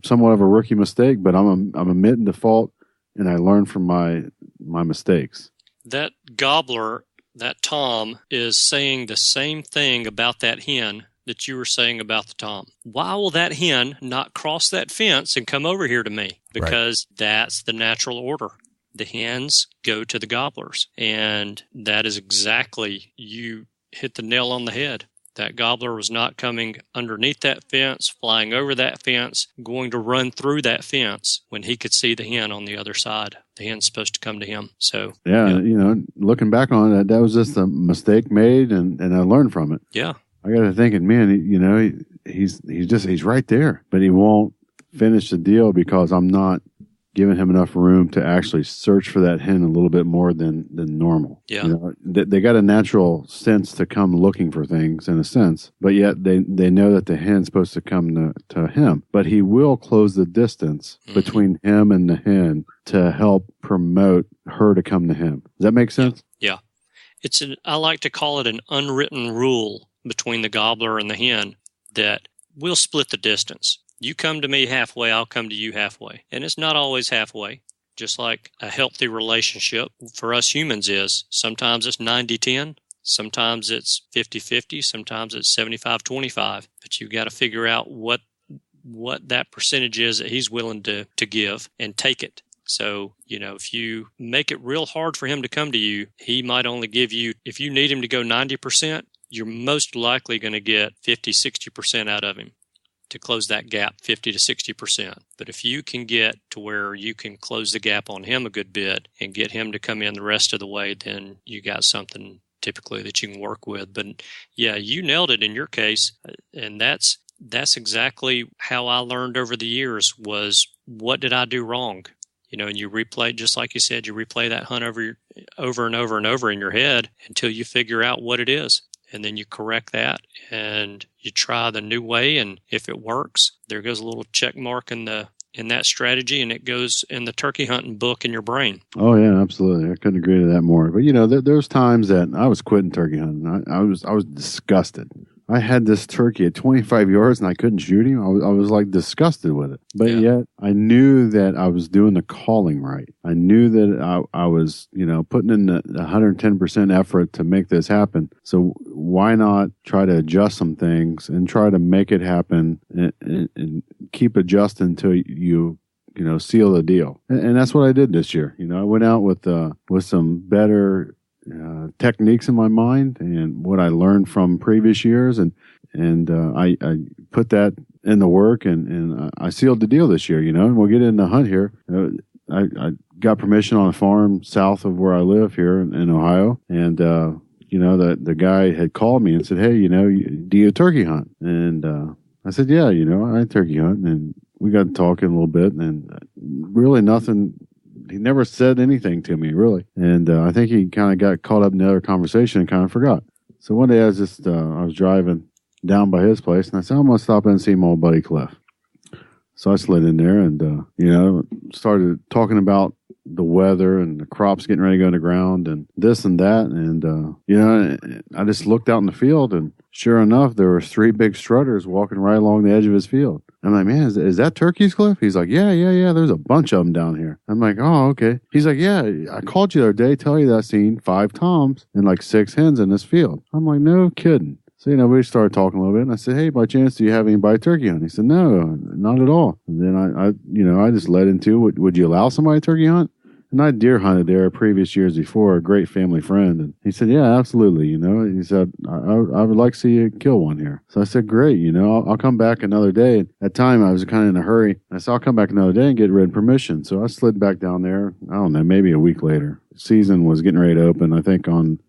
somewhat of a rookie mistake, but I'm admitting the fault, and I learned from my mistakes. That gobbler, that tom, is saying the same thing about that hen that you were saying about the tom. Why will that hen not cross that fence and come over here to me? Because that's the natural order. The hens go to the gobblers. And that is exactly, you hit the nail on the head. That gobbler was not coming underneath that fence, flying over that fence, going to run through that fence when he could see the hen on the other side. The hen's supposed to come to him. So yeah. You know, looking back on it, that was just a mistake made, and I learned from it. Yeah. I got to thinking, man, you know, he's right there, but he won't finish the deal because I'm not giving him enough room to actually search for that hen a little bit more than normal. Yeah. You know, they got a natural sense to come looking for things in a sense, but yet they know that the hen's supposed to come to him, but he will close the distance between him and the hen to help promote her to come to him. Does that make sense? Yeah. I like to call it an unwritten rule between the gobbler and the hen that we'll split the distance. You come to me halfway, I'll come to you halfway. And it's not always halfway, just like a healthy relationship for us humans is. Sometimes it's 90-10, sometimes it's 50-50, sometimes it's 75-25. But you've got to figure out what that percentage is that he's willing to give and take it. So, you know, if you make it real hard for him to come to you, he might only give you, if you need him to go 90%, you're most likely going to get 50-60% out of him to close that gap, 50 to 60%. But if you can get to where you can close the gap on him a good bit and get him to come in the rest of the way, then you got something typically that you can work with. But yeah, you nailed it in your case. And that's exactly how I learned over the years was, what did I do wrong? You know, and you replay, just like you said, you replay that hunt over and over and over in your head until you figure out what it is. And then you correct that and you try the new way. And if it works, there goes a little check mark in that strategy, and it goes in the turkey hunting book in your brain. Oh yeah, absolutely. I couldn't agree to that more. But you know, there's times that I was quitting turkey hunting. I was disgusted. I had this turkey at 25 yards and I couldn't shoot him. I was like disgusted with it. But yet I knew that I was doing the calling right. I knew that I was, you know, putting in the 110% effort to make this happen. So why not try to adjust some things and try to make it happen and keep adjusting until you know, seal the deal. And that's what I did this year. You know, I went out with some better techniques in my mind and what I learned from previous years, and I put that in the work, and I sealed the deal this year. You know, and we'll get in the hunt here. I got permission on a farm south of where I live here in Ohio. And, the guy had called me and said, hey, do you turkey hunt? And I said, yeah, I turkey hunt. And we got talking a little bit, and really nothing. He never said anything to me, really. And I think he kind of got caught up in the other conversation and kind of forgot. So one day I was driving down by his place, and I said, I'm going to stop in and see my old buddy Cliff. So I slid in there and, started talking about the weather and the crops getting ready to go in the ground and this and that. And, I just looked out in the field, and sure enough, there were 3 big strutters walking right along the edge of his field. I'm like, man, is that turkeys, Cliff? He's like, yeah. There's a bunch of them down here. I'm like, oh, okay. He's like, yeah, I called you the other day, tell you that I seen 5 toms and like 6 hens in this field. I'm like, no kidding. So, we started talking a little bit, and I said, hey, by chance, do you have anybody turkey hunt? He said, no, not at all. And then I just led into, would you allow somebody to turkey hunt? And I deer hunted there previous years before, a great family friend. And he said, yeah, absolutely. He said, I would like to see you kill one here. So I said, great, I'll come back another day. At the time, I was kind of in a hurry. I said, I'll come back another day and get written permission. So I slid back down there, I don't know, maybe a week later. Season was getting ready to open, I think, on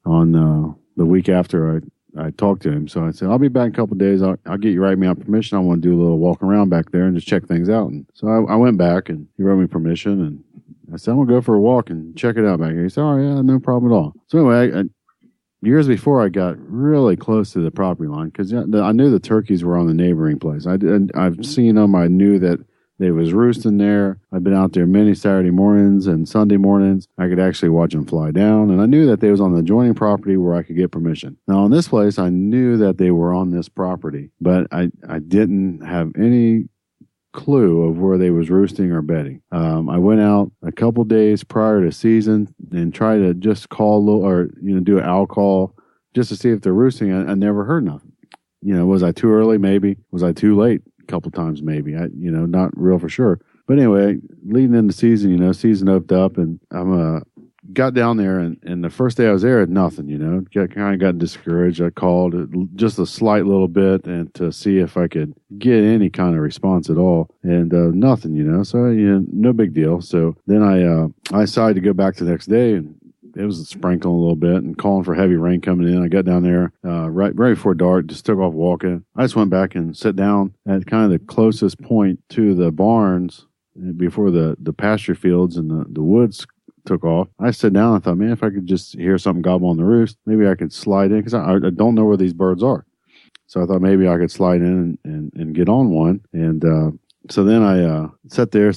the week after I talked to him. So I said, I'll be back in a couple of days. I'll get you write me out permission. I want to do a little walk around back there and just check things out. And so I went back, and he wrote me permission, and I said, I'm going to go for a walk and check it out back here. He said, oh, yeah, no problem at all. So anyway, years before, I got really close to the property line because I knew the turkeys were on the neighboring place. I've seen them. I knew that they was roosting there. I've been out there many Saturday mornings and Sunday mornings. I could actually watch them fly down, and I knew that they was on the adjoining property where I could get permission. Now, on this place, I knew that they were on this property, but I didn't have any clue of where they was roosting or bedding. I went out a couple days prior to season and tried to just call a little, or do an owl call just to see if they're roosting. I never heard nothing. Was I too early? Maybe. Was I too late? Couple times maybe, not real for sure. But anyway, leading into season, season opened up, and I'm got down there, and the first day I was there, nothing, got discouraged. I called just a slight little bit and to see if I could get any kind of response at all, and nothing, so no big deal. So then I decided to go back the next day, and it was sprinkling a little bit and calling for heavy rain coming in. I got down there right before dark, just took off walking. I just went back and sat down at kind of the closest point to the barns before the pasture fields and the woods took off. I sat down and thought, man, if I could just hear something gobble on the roost, maybe I could slide in because I don't know where these birds are. So I thought maybe I could slide in and get on one. And so then I sat there,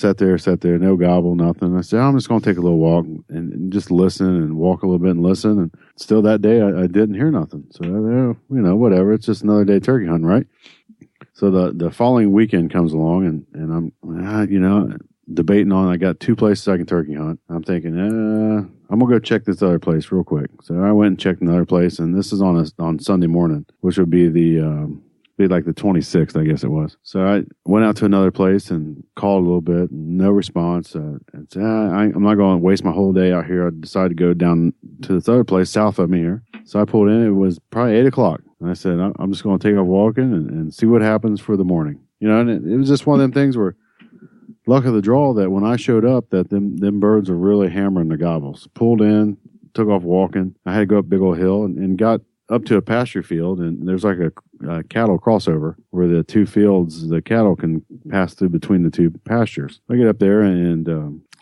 no gobble, nothing. I said, I'm just going to take a little walk and just listen and walk a little bit and listen. And still that day, I didn't hear nothing. So, whatever. It's just another day turkey hunting, right? So the following weekend comes along, and I'm, debating on, I got 2 places I can turkey hunt. I'm thinking, I'm going to go check this other place real quick. So I went and checked another place, and this is on Sunday morning, which would be like the 26th, I guess it was. So I went out to another place and called a little bit, and no response. And said, I'm not going to waste my whole day out here. I decided to go down to this other place south of me here. So I pulled in. It was probably 8 o'clock. And I said, I'm just going to take off walking and see what happens for the morning. And it was just one of them things where luck of the draw that when I showed up, that them birds were really hammering the gobbles. Pulled in, took off walking. I had to go up big old hill and got up to a pasture field, and there's like a cattle crossover where the 2 fields, the cattle can pass through between the 2 pastures. I get up there and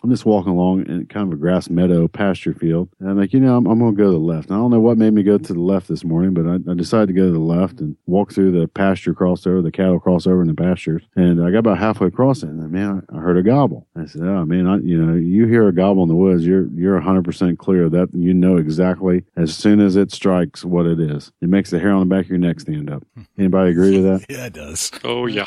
I'm just walking along in kind of a grass meadow pasture field. And I'm like, I'm going to go to the left. And I don't know what made me go to the left this morning, but I decided to go to the left and walk through the pasture crossover, the cattle crossover in the pastures. And I got about halfway across it, and man, I heard a gobble. I said, oh man, you hear a gobble in the woods, you're 100% clear that exactly as soon as it strikes what it is. It makes the hair on the back of your neck stand up. Anybody agree with that? Yeah, it does. Oh yeah.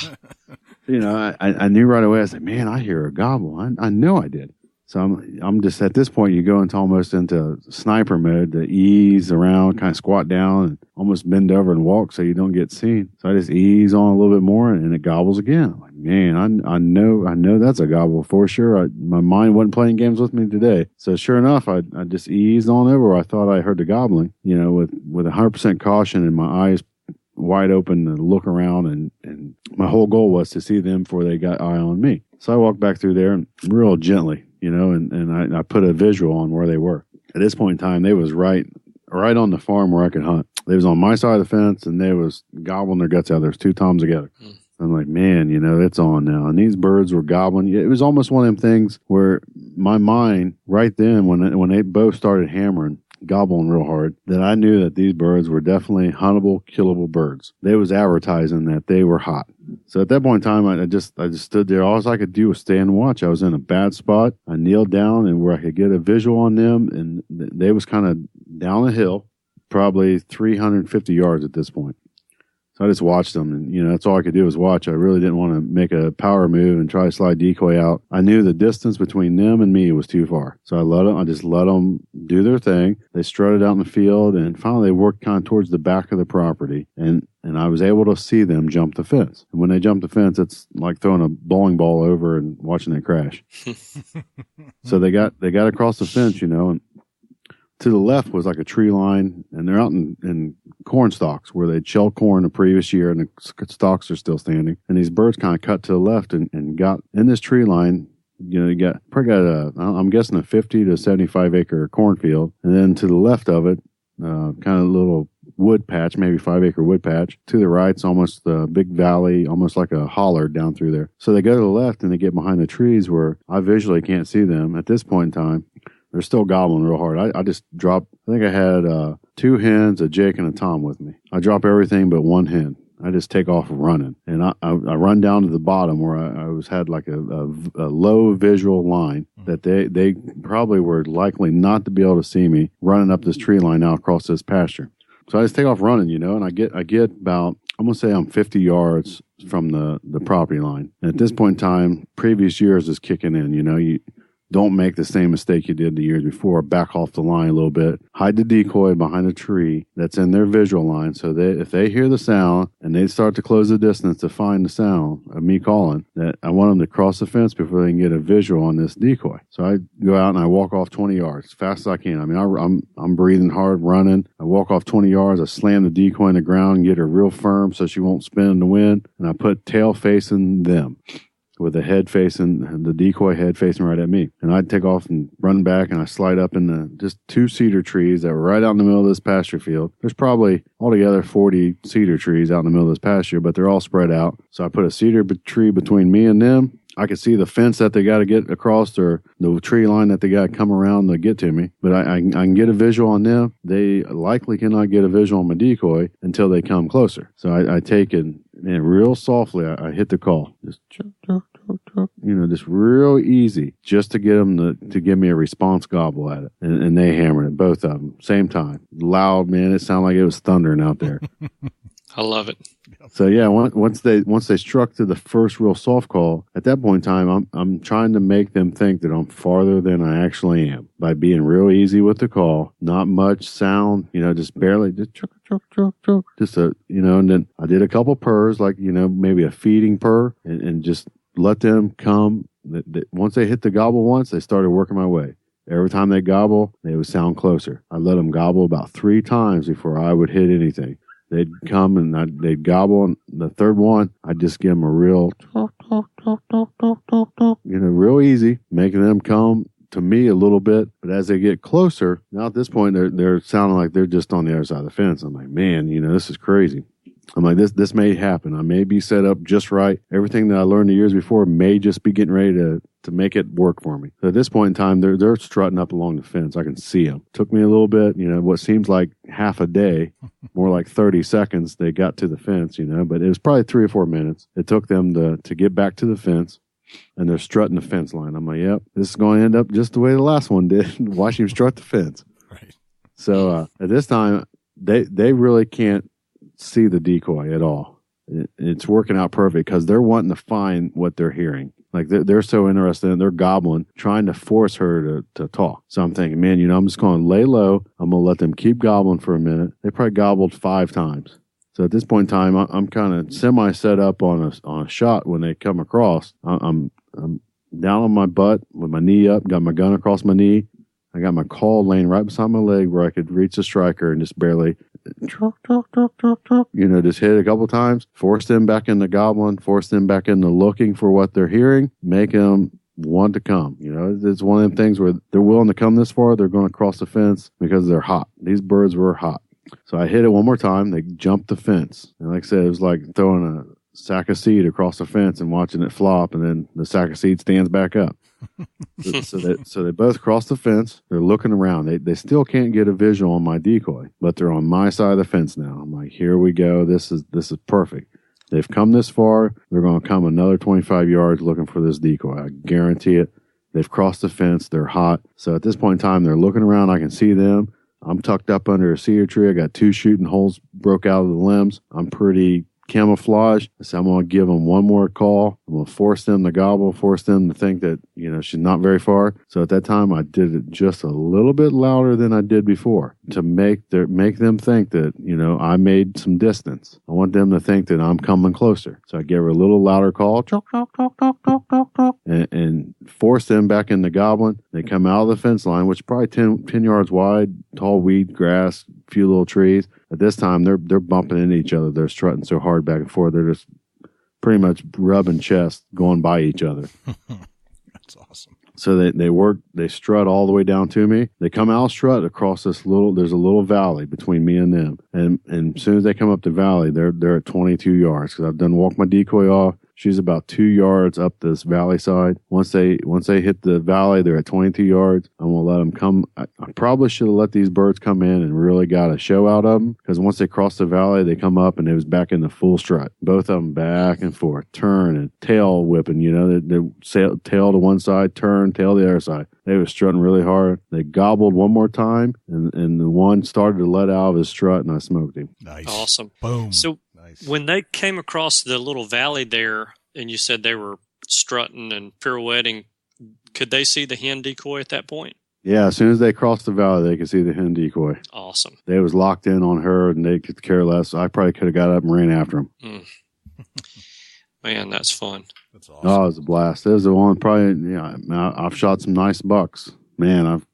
I knew right away. I said, man, I hear a gobble. I know I did. So I'm just at this point, you go into almost into sniper mode to ease around, kind of squat down and almost bend over and walk so you don't get seen. So I just ease on a little bit more and it gobbles again. I'm like, man, I know that's a gobble for sure. My mind wasn't playing games with me today. So sure enough, I just eased on over. I thought I heard the gobbling, with 100% caution and my eyes wide open to look around, and my whole goal was to see them before they got eye on me. So I walked back through there and real gently, and I put a visual on where they were. At this point in time, they was right on the farm where I could hunt. They was on my side of the fence, and they was gobbling their guts out. There's 2 toms together. I'm like, man, it's on now. And these birds were gobbling. It was almost one of them things where my mind right then, when they both started hammering, gobbling real hard, that I knew that these birds were definitely huntable, killable birds. They was advertising that they were hot. So at that point in time, I just stood there. All I could do was stand and watch. I was in a bad spot. I kneeled down and where I could get a visual on them, and they was kind of down a hill, probably 350 yards at this point. So I just watched them, and that's all I could do was watch. I really didn't want to make a power move and try to slide decoy out. I knew the distance between them and me was too far, so I just let them do their thing. They strutted out in the field, and finally they worked kind of towards the back of the property, and I was able to see them jump the fence. And when they jump the fence, it's like throwing a bowling ball over and watching it crash. So they got across the fence, and to the left was like a tree line, and they're out in corn stalks where they'd shelled corn the previous year, and the stalks are still standing. And these birds kind of cut to the left and got in this tree line. You got I'm guessing a 50 to 75 acre cornfield, and then to the left of it, kind of a little wood patch, maybe 5 acre wood patch. To the right, it's almost a big valley, almost like a holler down through there. So they go to the left and they get behind the trees where I visually can't see them at this point in time. They're still gobbling real hard. I just dropped, I think I had 2 hens, a Jake, and a Tom with me. I drop everything but 1 hen. I just take off running. And I run down to the bottom where I had like a low visual line that they probably were likely not to be able to see me running up this tree line now across this pasture. So I just take off running, and I get about, I'm going to say I'm 50 yards from the property line. And at this point in time, previous years is kicking in, you don't make the same mistake you did the years before. Back off the line a little bit. Hide the decoy behind a tree that's in their visual line. So if they hear the sound and they start to close the distance to find the sound of me calling, that I want them to cross the fence before they can get a visual on this decoy. So I go out and I walk off 20 yards as fast as I can. I mean, I'm breathing hard, running. I walk off 20 yards. I slam the decoy in the ground and get her real firm so she won't spin in the wind. And I put tail facing them, with the head facing, the decoy head facing right at me. And I'd take off and run back, and I slide up in just 2 cedar trees that were right out in the middle of this pasture field. There's probably altogether 40 cedar trees out in the middle of this pasture, but they're all spread out. So I put a cedar tree between me and them. I could see the fence that they got to get across, or the tree line that they got to come around to get to me. But I can get a visual on them. They likely cannot get a visual on my decoy until they come closer. So I take it, and real softly, I hit the call. Just just real easy, just to get them to give me a response gobble at it. And they hammered it, both of them, same time. Loud, man. It sounded like it was thundering out there. I love it. So yeah, once they struck to the first real soft call, at that point in time, I'm trying to make them think that I'm farther than I actually am by being real easy with the call, not much sound, just barely, just chuck, just and then I did a couple purrs, like maybe a feeding purr, and just let them come. Once they hit the gobble once, they started working my way. Every time they gobble, they would sound closer. I let them gobble about 3 times before I would hit anything. They'd come and they'd gobble, and the third one, I'd just give them a real, real easy, making them come to me a little bit. But as they get closer, now at this point, they're sounding like they're just on the other side of the fence. I'm like, man, this is crazy. I'm like, this may happen. I may be set up just right. Everything that I learned the years before may just be getting ready to make it work for me. So at this point in time, they're strutting up along the fence. I can see them. Took me a little bit, what seems like half a day, more like 30 seconds, they got to the fence, but it was probably 3 or 4 minutes. It took them to get back to the fence, and they're strutting the fence line. I'm like, yep, this is going to end up just the way the last one did. Watch him strut the fence. Right. So at this time, they really can't see the decoy at all. It's working out perfect because they're wanting to find what they're hearing. Like they're so interested in, they're gobbling, trying to force her to talk. So I'm thinking, man, I'm just going to lay low. I'm going to let them keep gobbling for a minute. They probably gobbled 5 times. So at this point in time, I'm kind of semi set up on a shot when they come across. I'm down on my butt with my knee up, got my gun across my knee. I got my call laying right beside my leg where I could reach the striker and just barely, just hit a couple times, force them back into gobbling, force them back into looking for what they're hearing, make them want to come. You know, it's one of them things where they're willing to come this far. They're going to cross the fence because they're hot. These birds were hot. So I hit it one more time. They jumped the fence. And like I said, it was like throwing a sack of seed across the fence and watching it flop, and then the sack of seed stands back up. So they both cross the fence. They're looking around. They still can't get a visual on my decoy, but they're on my side of the fence now. I'm like, here we go. This is perfect. They've come this far. They're going to come another 25 yards looking for this decoy. I guarantee it. They've crossed the fence. They're hot. So at this point in time, they're looking around. I can see them. I'm tucked up under a cedar tree. I got 2 shooting holes broke out of the limbs. I'm pretty camouflage. So I'm going to give them one more call. I'm going to force them to gobble, force them to think that, you know, she's not very far. So at that time, I did it just a little bit louder than I did before to make them think that, you know, I made some distance. I want them to think that I'm coming closer. So I gave her a little louder call, and force them back into gobbling. They come out of the fence line, which is probably 10 yards wide, tall weed, grass, few little trees. At this time, they're bumping into each other. They're strutting so hard back and forth. They're just pretty much rubbing chests, going by each other. That's awesome. So they strut all the way down to me. They come out strut across there's a little valley between me and them. And as soon as they come up the valley, they're at 22 yards because I've done walk my decoy off. She's about 2 yards up this valley side. Once they hit the valley, they're at 22 yards. I'm going to let them come. I probably should have let these birds come in and really got a show out of them, because once they crossed the valley, they come up and it was back in the full strut. Both of them back and forth, turn and tail whipping, you know, they tail to one side, turn, tail to the other side. They were strutting really hard. They gobbled one more time, and the one started to let out of his strut, and I smoked him. Nice. Awesome. Boom. So nice. When they came across the little valley there, and you said they were strutting and pirouetting, could they see the hen decoy at that point? Yeah, as soon as they crossed the valley, they could see the hen decoy. Awesome. They was locked in on her, and they could care less. I probably could have got up and ran after them. Man, that's fun. That's awesome. Oh, it was a blast. It was the one probably, yeah, I've shot some nice bucks. Man, I've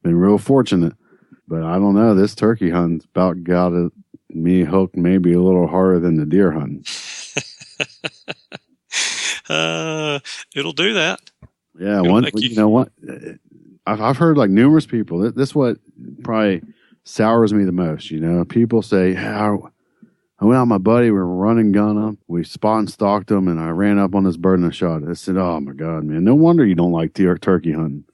been real fortunate. But I don't know, this turkey hunting's about got me hooked maybe a little harder than the deer hunting. It'll do that. Yeah, you know what? I've heard like numerous people. This what probably sours me the most. You know, people say, yeah, I went out with my buddy. We were running gun him. We spot and stalked him, and I ran up on this bird and I shot it. I said, "Oh my God, man! No wonder you don't like turkey hunting."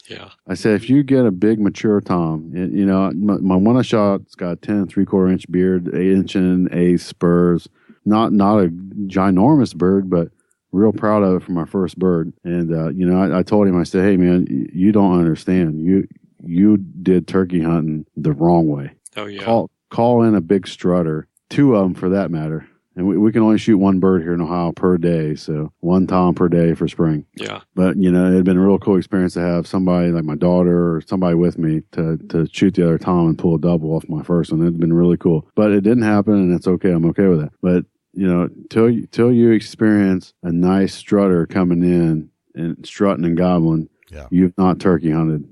Yeah. I said, if you get a big mature tom, you know, my one I shot, it's got a 10 3/4 inch beard, 8 inch and a spurs. Not a ginormous bird, but real proud of it for my first bird. And, you know, I told him, I said, hey, man, you don't understand. You did turkey hunting the wrong way. Oh, yeah. Call in a big strutter, 2 of them for that matter. And we can only shoot 1 bird here in Ohio per day, so 1 tom per day for spring. Yeah. But, you know, it had been a real cool experience to have somebody like my daughter or somebody with me to shoot the other tom and pull a double off my first one. It had been really cool. But it didn't happen, and it's okay. I'm okay with it. But, you know, till you experience a nice strutter coming in and strutting and gobbling, you've not turkey hunted.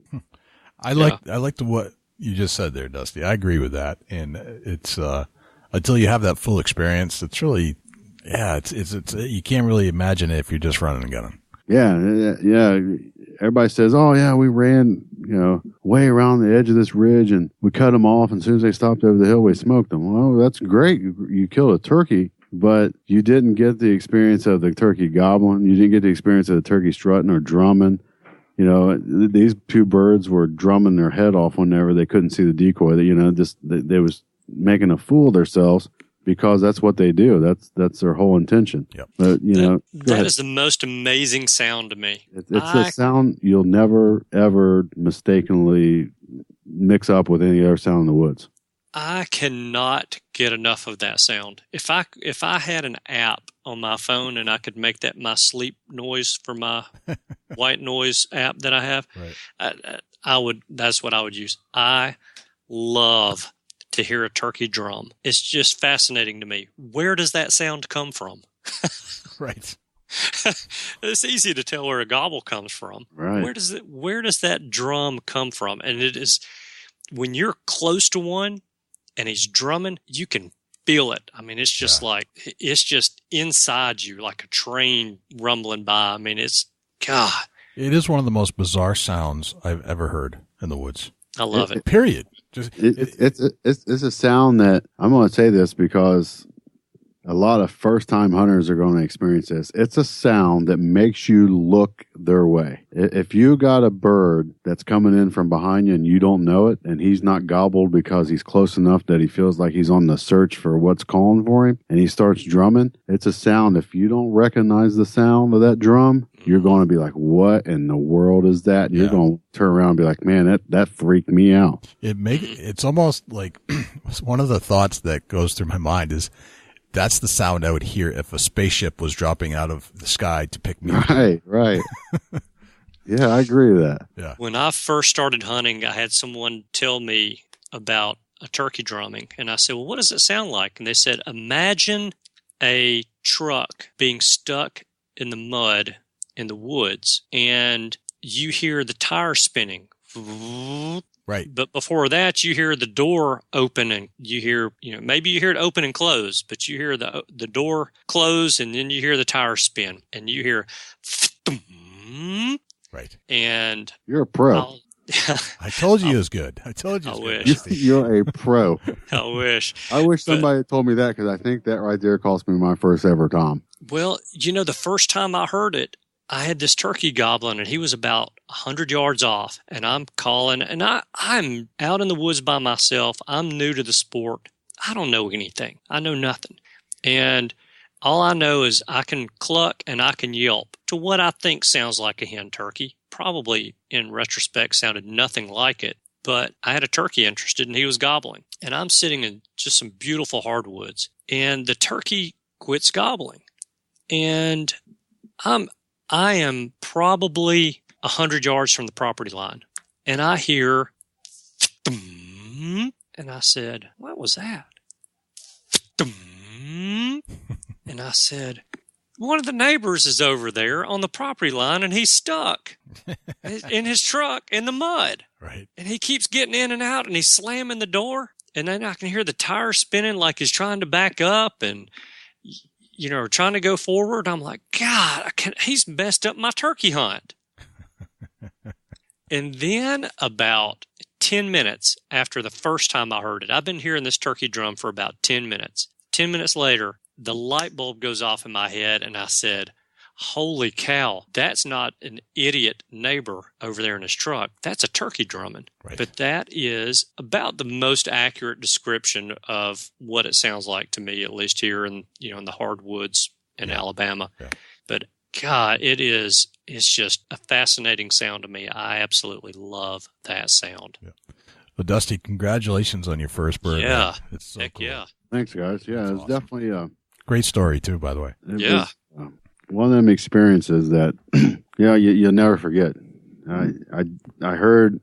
I like what you just said there, Dusty. I agree with that. And it's until you have that full experience, it's really, it's you can't really imagine it if you're just running and gunning. Yeah. Everybody says, oh yeah, we ran, you know, way around the edge of this ridge and we cut them off. And as soon as they stopped over the hill, we smoked them. Well, that's great. You killed a turkey, but you didn't get the experience of the turkey gobbling. You didn't get the experience of the turkey strutting or drumming. You know, these 2 birds were drumming their head off whenever they couldn't see the decoy. You know, they was making a fool of themselves because that's what they do. That's their whole intention. Yep. But, you know, that is the most amazing sound to me. It's a sound you'll never, ever mistakenly mix up with any other sound in the woods. I cannot get enough of that sound. If I had an app on my phone and I could make that my sleep noise for my white noise app that I have, right. I would. That's what I would use. I love to hear a turkey drum. It's just fascinating to me. Where does that sound come from? Right. It's easy to tell where a gobble comes from. Right. Where does that drum come from? And it is when you're close to one and he's drumming, you can feel it. I mean, it's just like it's just inside you, like a train rumbling by. I mean, it's God, It is one of the most bizarre sounds I've ever heard in the woods. I love it. Period. It's a sound that I'm going to say this because a lot of first-time hunters are going to experience this. It's a sound that makes you look their way. If you got a bird that's coming in from behind you and you don't know it, and he's not gobbled because he's close enough that he feels like he's on the search for what's calling for him, and he starts drumming, it's a sound. If you don't recognize the sound of that drum, you're going to be like, what in the world is that? And you're going to turn around and be like, man, that freaked me out. It's almost like one of the thoughts that goes through my mind is, that's the sound I would hear if a spaceship was dropping out of the sky to pick me up. Right. Yeah, I agree with that. Yeah. When I first started hunting, I had someone tell me about a turkey drumming. And I said, well, what does it sound like? And they said, imagine a truck being stuck in the mud in the woods, and you hear the tire spinning. Right. But before that, you hear the door open, and you hear, maybe you hear it open and close, but you hear the door close, and then you hear the tire spin, and you hear, right. And you're a pro. I told you it was good. I told you. I wish. You're a pro. I wish. I wish somebody had told me that, because I think that right there cost me my first ever Tom. Well, the first time I heard it, I had this turkey gobbling, and he was about 100 yards off, and I'm calling, and I'm out in the woods by myself. I'm new to the sport. I don't know anything. I know nothing. And all I know is I can cluck and I can yelp to what I think sounds like a hen turkey. Probably, in retrospect, sounded nothing like it, but I had a turkey interested, and he was gobbling. And I'm sitting in just some beautiful hardwoods, and the turkey quits gobbling. And I am probably 100 yards from the property line, and I hear, and I said, what was that? And I said, one of the neighbors is over there on the property line, and he's stuck in his truck in the mud. Right. And he keeps getting in and out, and he's slamming the door, and then I can hear the tire spinning like he's trying to back up, and trying to go forward. I'm like, God, he's messed up my turkey hunt. And then about 10 minutes after the first time I heard it, I've been hearing this turkey drum for about 10 minutes. 10 minutes later, the light bulb goes off in my head, and I said, holy cow, that's not an idiot neighbor over there in his truck. That's a turkey drumming. Right. But that is about the most accurate description of what it sounds like to me, at least here in the hardwoods in Alabama. Yeah. But God, it's just a fascinating sound to me. I absolutely love that sound. Yeah. Well, Dusty, congratulations on your first bird. Yeah. Man. It's so Heck cool. yeah. Thanks, guys. Yeah, it's awesome. definitely a great story too, by the way. Yeah. One of them experiences that you'll never forget. I heard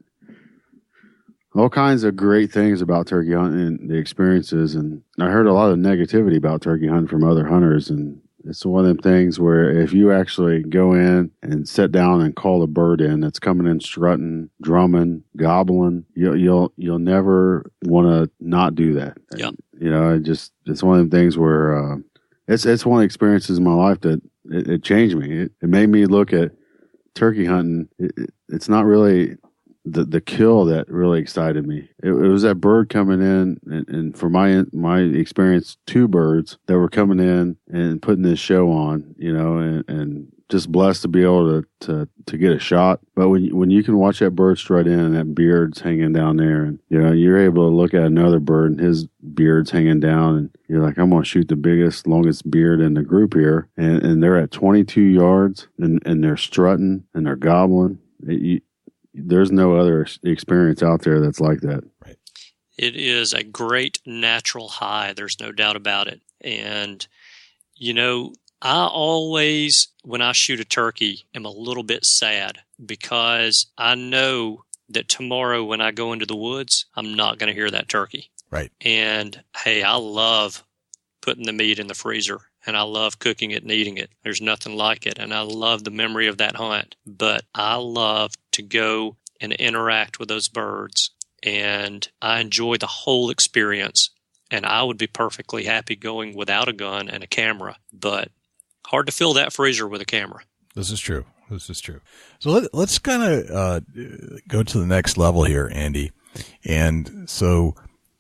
all kinds of great things about turkey hunting and the experiences, and I heard a lot of negativity about turkey hunting from other hunters, and it's one of them things where if you actually go in and sit down and call a bird in that's coming in strutting, drumming, gobbling, you'll never want to not do that. Yep. It's one of them things where it's one of the experiences in my life that it changed me. It made me look at turkey hunting. It's not really the kill that really excited me. It was that bird coming in, and for my experience, two birds that were coming in and putting this show on, and just blessed to be able to get a shot. But when you can watch that bird strut in and that beard's hanging down there, and you're able to look at another bird and his beard's hanging down, and you're like, I'm gonna shoot the biggest, longest beard in the group here, and they're at 22 yards and they're strutting and they're gobbling. There's no other experience out there that's like that. Right. It is a great natural high. There's no doubt about it. And, I always, when I shoot a turkey, am a little bit sad because I know that tomorrow when I go into the woods, I'm not going to hear that turkey. Right. And, hey, I love putting the meat in the freezer, and I love cooking it and eating it. There's nothing like it. And I love the memory of that hunt. But I love to go and interact with those birds, and I enjoy the whole experience. And I would be perfectly happy going without a gun and a camera, but hard to fill that freezer with a camera. This is true. This is true. So let's kind of go to the next level here, Andy. And so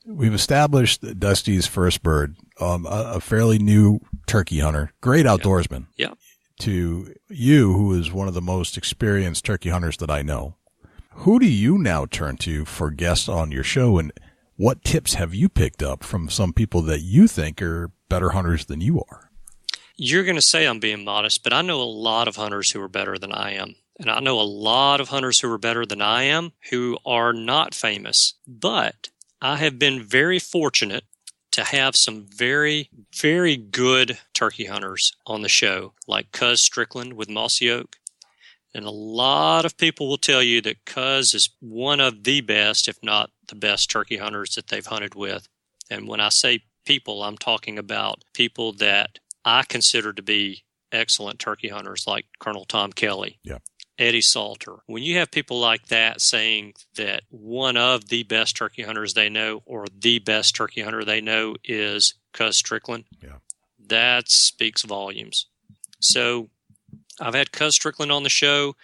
we've established that Dusty's first bird, a fairly new turkey hunter, great outdoorsman. Yeah. To you, who is one of the most experienced turkey hunters that I know, who do you now turn to for guests on your show, and what tips have you picked up from some people that you think are better hunters than you are? You're going to say I'm being modest, but I know a lot of hunters who are better than I am. And I know a lot of hunters who are better than I am who are not famous. But I have been very fortunate to have some very, very good turkey hunters on the show, like Cuz Strickland with Mossy Oak. And a lot of people will tell you that Cuz is one of the best, if not the best, turkey hunters that they've hunted with. And when I say people, I'm talking about people that I consider to be excellent turkey hunters, like Colonel Tom Kelly, Eddie Salter. When you have people like that saying that one of the best turkey hunters they know, or the best turkey hunter they know, is Cuz Strickland, that speaks volumes. So I've had Cuz Strickland on the show.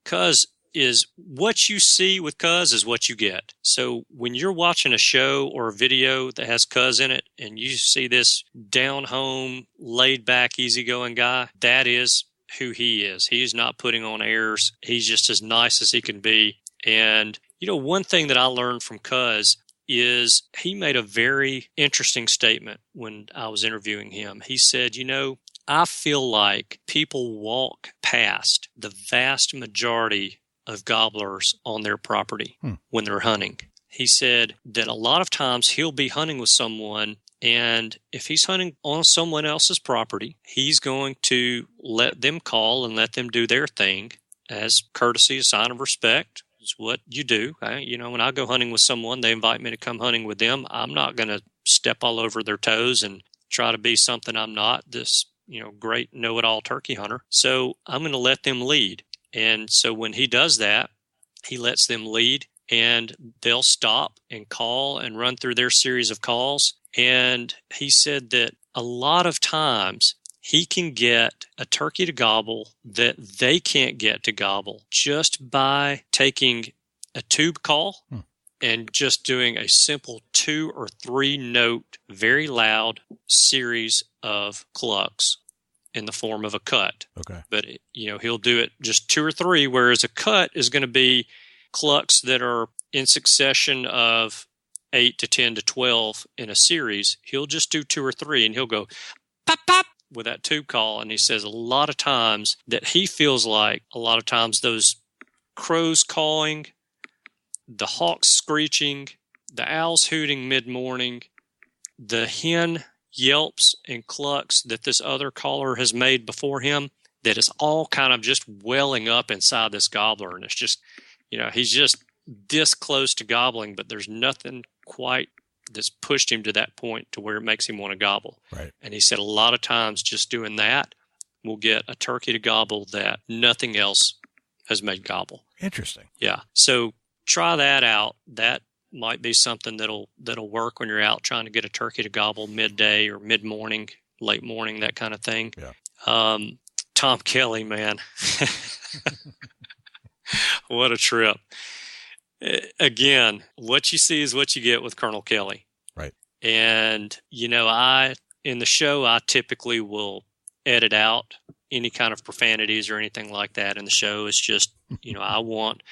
Cuz is what you see with Cuz is what you get. So when you're watching a show or a video that has Cuz in it and you see this down home, laid back, easygoing guy, that is who he is. He's not putting on airs. He's just as nice as he can be. And, you know, one thing that I learned from Cuz is he made a very interesting statement when I was interviewing him. He said, you know, I feel like people walk past the vast majority of gobblers on their property when they're hunting. He said that a lot of times he'll be hunting with someone, and if he's hunting on someone else's property, he's going to let them call and let them do their thing as courtesy, a sign of respect. It's what you do. You know, when I go hunting with someone, they invite me to come hunting with them. I'm not going to step all over their toes and try to be something I'm not, this, you know, great know-it-all turkey hunter. So I'm going to let them lead. And so when he does that, he lets them lead, and they'll stop and call and run through their series of calls. And he said that a lot of times he can get a turkey to gobble that they can't get to gobble just by taking a tube call and just doing a simple 2 or 3 note, very loud series of clucks in the form of a cut. Okay. But, you know, he'll do it just 2 or 3, whereas a cut is going to be clucks that are in succession of 8 to 10 to 12 in a series. He'll just do 2 or 3, and he'll go pop, pop with that tube call. And he says a lot of times that he feels like a lot of times those crows cawing, the hawks screeching, the owls hooting mid-morning, the hen yelps and clucks that this other caller has made before him, that is all kind of just welling up inside this gobbler. And it's just, you know, he's just this close to gobbling, but there's nothing quite that's pushed him to that point to where it makes him want to gobble. Right. And he said a lot of times just doing that will get a turkey to gobble that nothing else has made gobble. Interesting. Yeah. So try that out. That might be something that'll work when you're out trying to get a turkey to gobble midday or mid-morning, late morning, that kind of thing. Yeah. Tom Kelly, man. What a trip. Again, what you see is what you get with Colonel Kelly. Right. And, you know, in the show, I typically will edit out any kind of profanities or anything like that in the show. It's just, you know, I want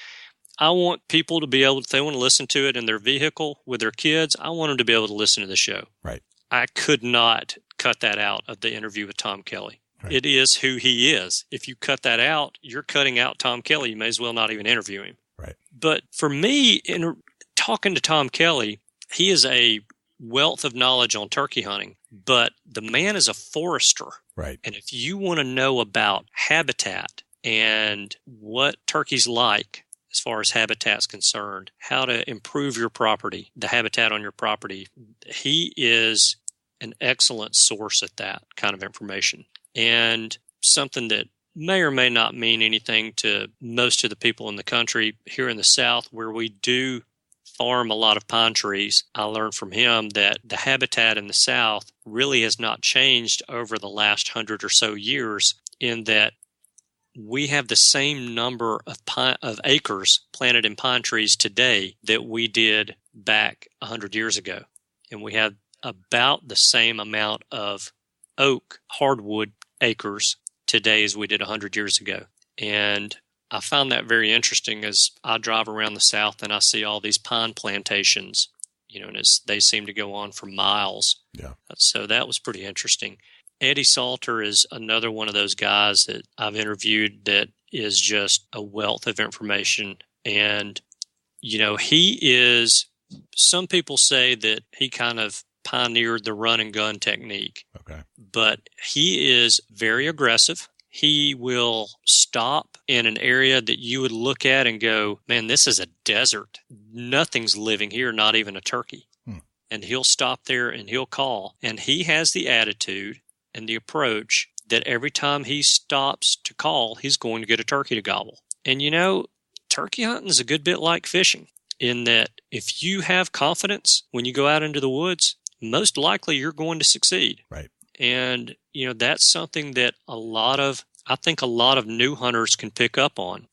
people to be able, if they want to listen to it in their vehicle with their kids, I want them to be able to listen to the show. Right. I could not cut that out of the interview with Tom Kelly. Right. It is who he is. If you cut that out, you're cutting out Tom Kelly. You may as well not even interview him. Right. But for me, in talking to Tom Kelly, he is a wealth of knowledge on turkey hunting, but the man is a forester. Right. And if you want to know about habitat and what turkeys like, as far as habitat's concerned, how to improve your property, the habitat on your property, he is an excellent source at that kind of information. And something that may or may not mean anything to most of the people in the country here in the South, where we do farm a lot of pine trees. I learned from him that the habitat in the South really has not changed over the last 100 or so years, in that we have the same number of acres planted in pine trees today that we did back 100 years ago. And we have about the same amount of oak hardwood acres today as we did 100 years ago. And I found that very interesting as I drive around the South and I see all these pine plantations, and they seem to go on for miles. Yeah. So that was pretty interesting. Eddie Salter is another one of those guys that I've interviewed that is just a wealth of information. And, he is, some people say that he kind of pioneered the run and gun technique. Okay. But he is very aggressive. He will stop in an area that you would look at and go, man, this is a desert. Nothing's living here, not even a turkey. And he'll stop there and he'll call. And he has the attitude and the approach that every time he stops to call, he's going to get a turkey to gobble. And turkey hunting is a good bit like fishing in that if you have confidence when you go out into the woods, most likely you're going to succeed. Right. And, that's something that I think a lot of new hunters can pick up on.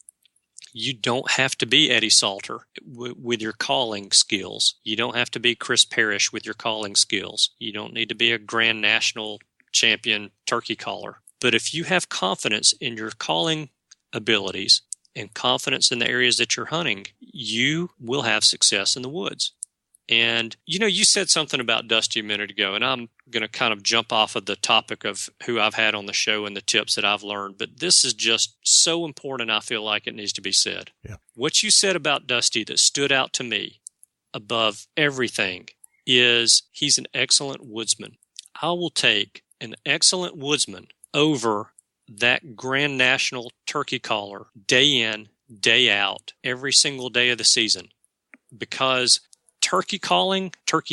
You don't have to be Eddie Salter with your calling skills. You don't have to be Chris Parrish with your calling skills. You don't need to be a Grand National champion turkey caller. But if you have confidence in your calling abilities and confidence in the areas that you're hunting, you will have success in the woods. And, you said something about Dusty a minute ago, and I'm going to kind of jump off of the topic of who I've had on the show and the tips that I've learned. But this is just so important, I feel like it needs to be said. Yeah. What you said about Dusty that stood out to me above everything is he's an excellent woodsman. I will take an excellent woodsman over that Grand National turkey caller day in, day out, every single day of the season. Because turkey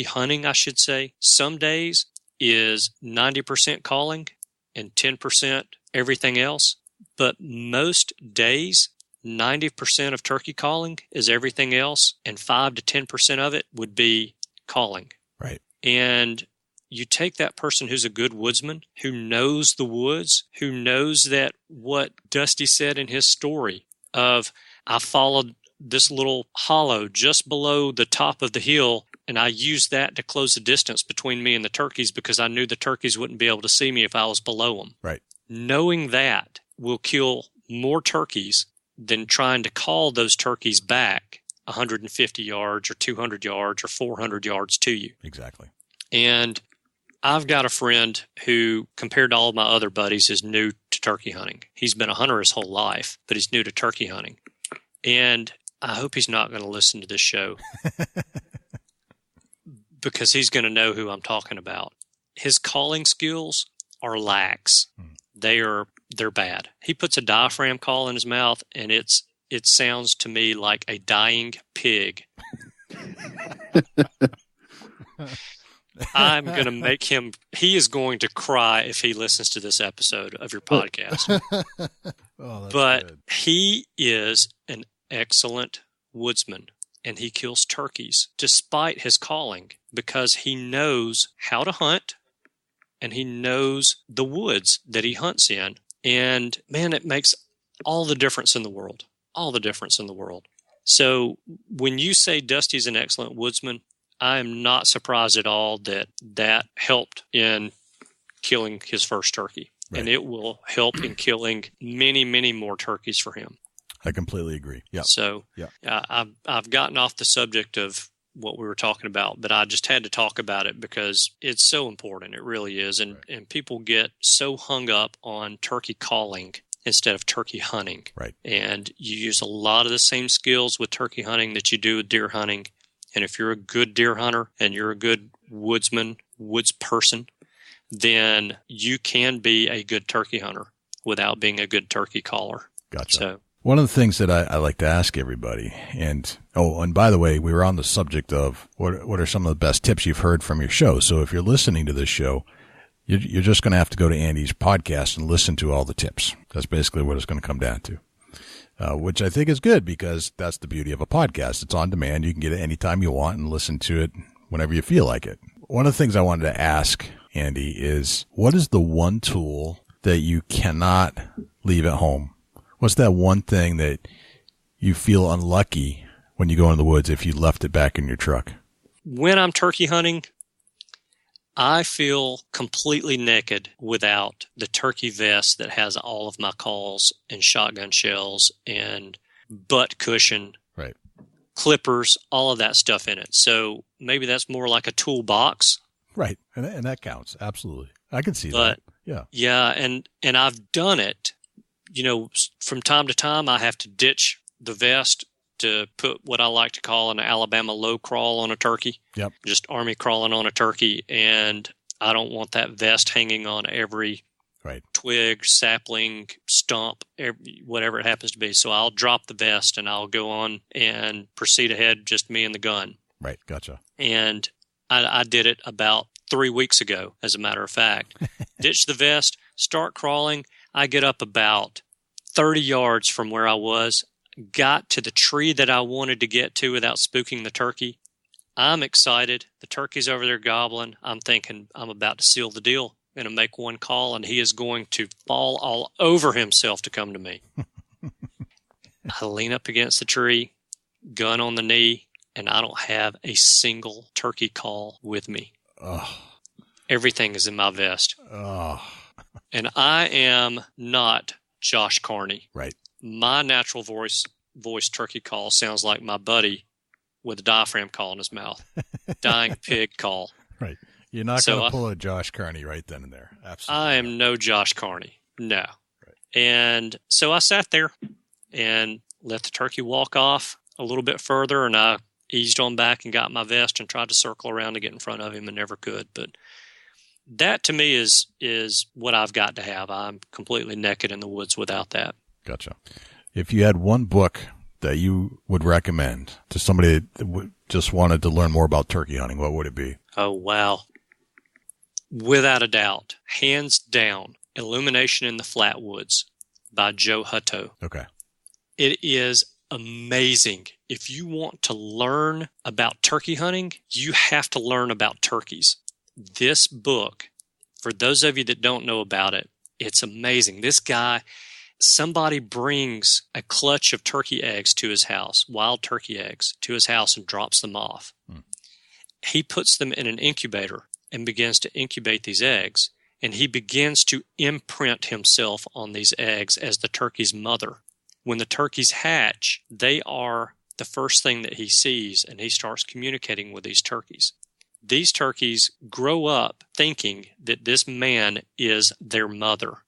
hunting, I should say, some days is 90% calling and 10% everything else. But most days, 90% of turkey calling is everything else, and 5 to 10% of it would be calling. Right. And you take that person who's a good woodsman, who knows the woods, who knows that what Dusty said in his story of, I followed this little hollow just below the top of the hill, and I used that to close the distance between me and the turkeys because I knew the turkeys wouldn't be able to see me if I was below them. Right. Knowing that will kill more turkeys than trying to call those turkeys back 150 yards or 200 yards or 400 yards to you. Exactly. And I've got a friend who, compared to all of my other buddies, is new to turkey hunting. He's been a hunter his whole life, but he's new to turkey hunting. And I hope he's not going to listen to this show because he's going to know who I'm talking about. His calling skills are lax. They're bad. He puts a diaphragm call in his mouth, and it sounds to me like a dying pig. I'm going to make him, he is going to cry if he listens to this episode of your podcast. But good. He is an excellent woodsman, and he kills turkeys despite his calling because he knows how to hunt and he knows the woods that he hunts in. And man, it makes all the difference in the world. All the difference in the world. So when you say Dusty's an excellent woodsman, I am not surprised at all that helped in killing his first turkey. Right. And it will help in killing many, many more turkeys for him. I completely agree. Yeah. So I've gotten off the subject of what we were talking about, but I just had to talk about it because it's so important. It really is. And, and people get so hung up on turkey calling instead of turkey hunting. Right. And you use a lot of the same skills with turkey hunting that you do with deer hunting. And if you're a good deer hunter and you're a good woodsman, woods person, then you can be a good turkey hunter without being a good turkey caller. Gotcha. So, one of the things that I like to ask everybody, and by the way, we were on the subject of what are some of the best tips you've heard from your show. So if you're listening to this show, you're just going to have to go to Andy's podcast and listen to all the tips. That's basically what it's going to come down to, which I think is good because that's the beauty of a podcast. It's on demand. You can get it anytime you want and listen to it whenever you feel like it. One of the things I wanted to ask Andy is, what is the one tool that you cannot leave at home What's that one thing that you feel unlucky when you go in the woods if you left it back in your truck? When I'm turkey hunting, I feel completely naked without the turkey vest that has all of my calls and shotgun shells and butt cushion, right, clippers, all of that stuff in it. So maybe that's more like a toolbox. Right, and that counts. Absolutely. I can see that. Yeah. Yeah, and I've done it. You know, from time to time, I have to ditch the vest to put what I like to call an Alabama low crawl on a turkey. Yep. Just army crawling on a turkey, and I don't want that vest hanging on every twig, sapling, stump, whatever it happens to be. So I'll drop the vest and I'll go on and proceed ahead, just me and the gun. Right, gotcha. And I did it about 3 weeks ago, as a matter of fact. Ditch the vest, start crawling. I get up about 30 yards from where I was, got to the tree that I wanted to get to without spooking the turkey. I'm excited. The turkey's over there gobbling. I'm thinking I'm about to seal the deal. I'm going to make one call, and he is going to fall all over himself to come to me. I lean up against the tree, gun on the knee, and I don't have a single turkey call with me. Oh. Everything is in my vest. Oh. And I am not Josh Carney. Right. My natural voice turkey call sounds like my buddy with a diaphragm call in his mouth. Dying pig call. Right. You're not going to pull a Josh Carney right then and there. Absolutely. I am no Josh Carney. No. Right. And so I sat there and let the turkey walk off a little bit further, and I eased on back and got my vest and tried to circle around to get in front of him and never could. But that to me is what I've got to have. I'm completely naked in the woods without that. Gotcha. If you had one book that you would recommend to somebody that just wanted to learn more about turkey hunting, what would it be? Oh, wow. Without a doubt, hands down, Illumination in the Flatwoods by Joe Hutto. Okay. It is amazing. If you want to learn about turkey hunting, you have to learn about turkeys. This book, for those of you that don't know about it, it's amazing. This guy, somebody brings a clutch of turkey eggs to his house, wild turkey eggs, to his house and drops them off. He puts them in an incubator and begins to incubate these eggs, and he begins to imprint himself on these eggs as the turkey's mother. When the turkeys hatch, they are the first thing that he sees, and he starts communicating with these turkeys. These turkeys grow up thinking that this man is their mother.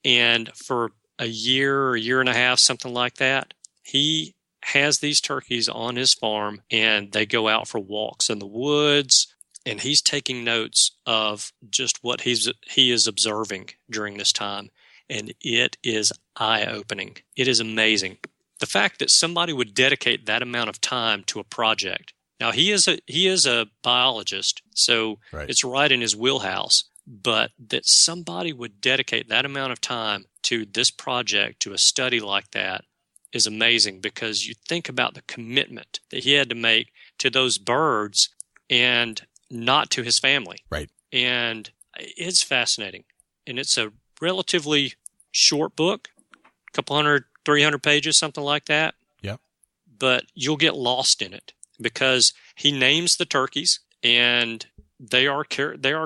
And for a year and a half, something like that, he has these turkeys on his farm, and they go out for walks in the woods, and he's taking notes of just what he is observing during this time. And it is eye-opening. It is amazing. The fact that somebody would dedicate that amount of time to a project. Now, he is a biologist, so It's right in his wheelhouse. But that somebody would dedicate that amount of time to this project, to a study like that, is amazing, because you think about the commitment that he had to make to those birds and not to his family. Right. And it's fascinating. And it's a relatively short book, a couple 300 pages, something like that. Yep. But you'll get lost in it because he names the turkeys, and they are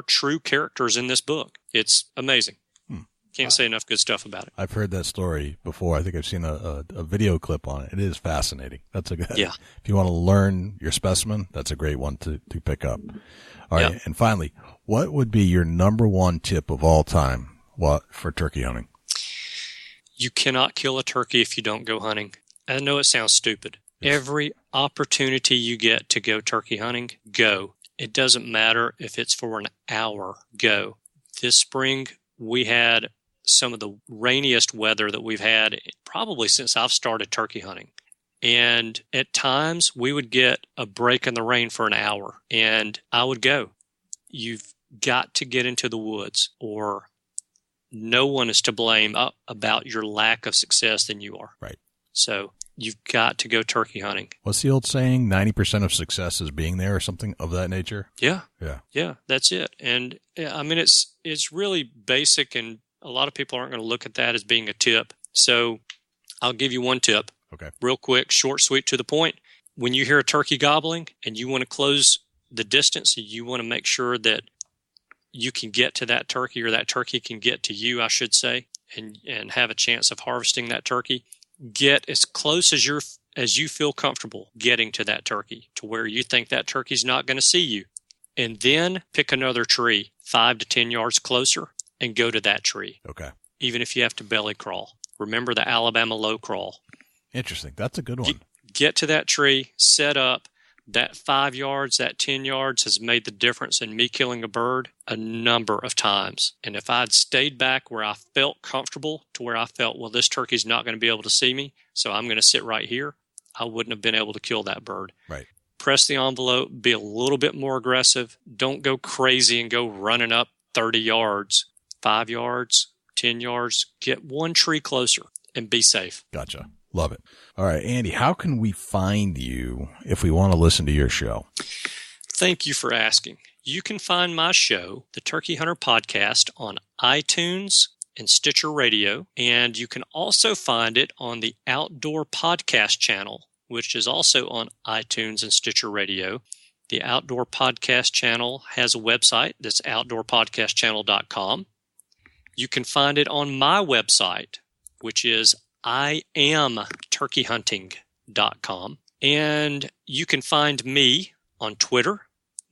true characters in this book. It's amazing. Can't say enough good stuff about it. I've heard that story before. I think I've seen a video clip on it. It is fascinating. That's a good. Yeah. If you want to learn your specimen, that's a great one to pick up. All right. And finally, what would be your number one tip of all time for turkey hunting? You cannot kill a turkey if you don't go hunting. I know it sounds stupid. Yes. Every opportunity you get to go turkey hunting, go. It doesn't matter if it's for an hour, go. This spring, we had some of the rainiest weather that we've had probably since I've started turkey hunting. And at times, we would get a break in the rain for an hour, and I would go. You've got to get into the woods, or no one is to blame about your lack of success than you are. Right. So you've got to go turkey hunting. What's the old saying? 90% of success is being there, or something of that nature? Yeah. That's it. And I mean, it's really basic, and a lot of people aren't going to look at that as being a tip. So I'll give you one tip. Okay. Real quick, short, sweet, to the point. When you hear a turkey gobbling and you want to close the distance, you want to make sure that you can get to that turkey, or that turkey can get to you, I should say, and have a chance of harvesting that turkey. Get as close as you feel comfortable getting to that turkey, to where you think that turkey's not going to see you. And then pick another tree 5 to 10 yards closer and go to that tree. Okay. Even if you have to belly crawl. Remember the Alabama low crawl. Interesting. That's a good one. Get to that tree, set up. That 5 yards, that 10 yards has made the difference in me killing a bird a number of times. And if I'd stayed back where I felt comfortable, to where I felt, well, this turkey's not going to be able to see me, so I'm going to sit right here, I wouldn't have been able to kill that bird. Right. Press the envelope, be a little bit more aggressive. Don't go crazy and go running up 30 yards, 5 yards, 10 yards. Get one tree closer and be safe. Gotcha. Love it. All right, Andy, how can we find you if we want to listen to your show? Thank you for asking. You can find my show, the Turkey Hunter Podcast, on iTunes and Stitcher Radio, and you can also find it on the Outdoor Podcast channel, which is also on iTunes and Stitcher Radio. The Outdoor Podcast channel has a website that's outdoorpodcastchannel.com. You can find it on my website, which is IamTurkeyHunting.com. And you can find me on Twitter.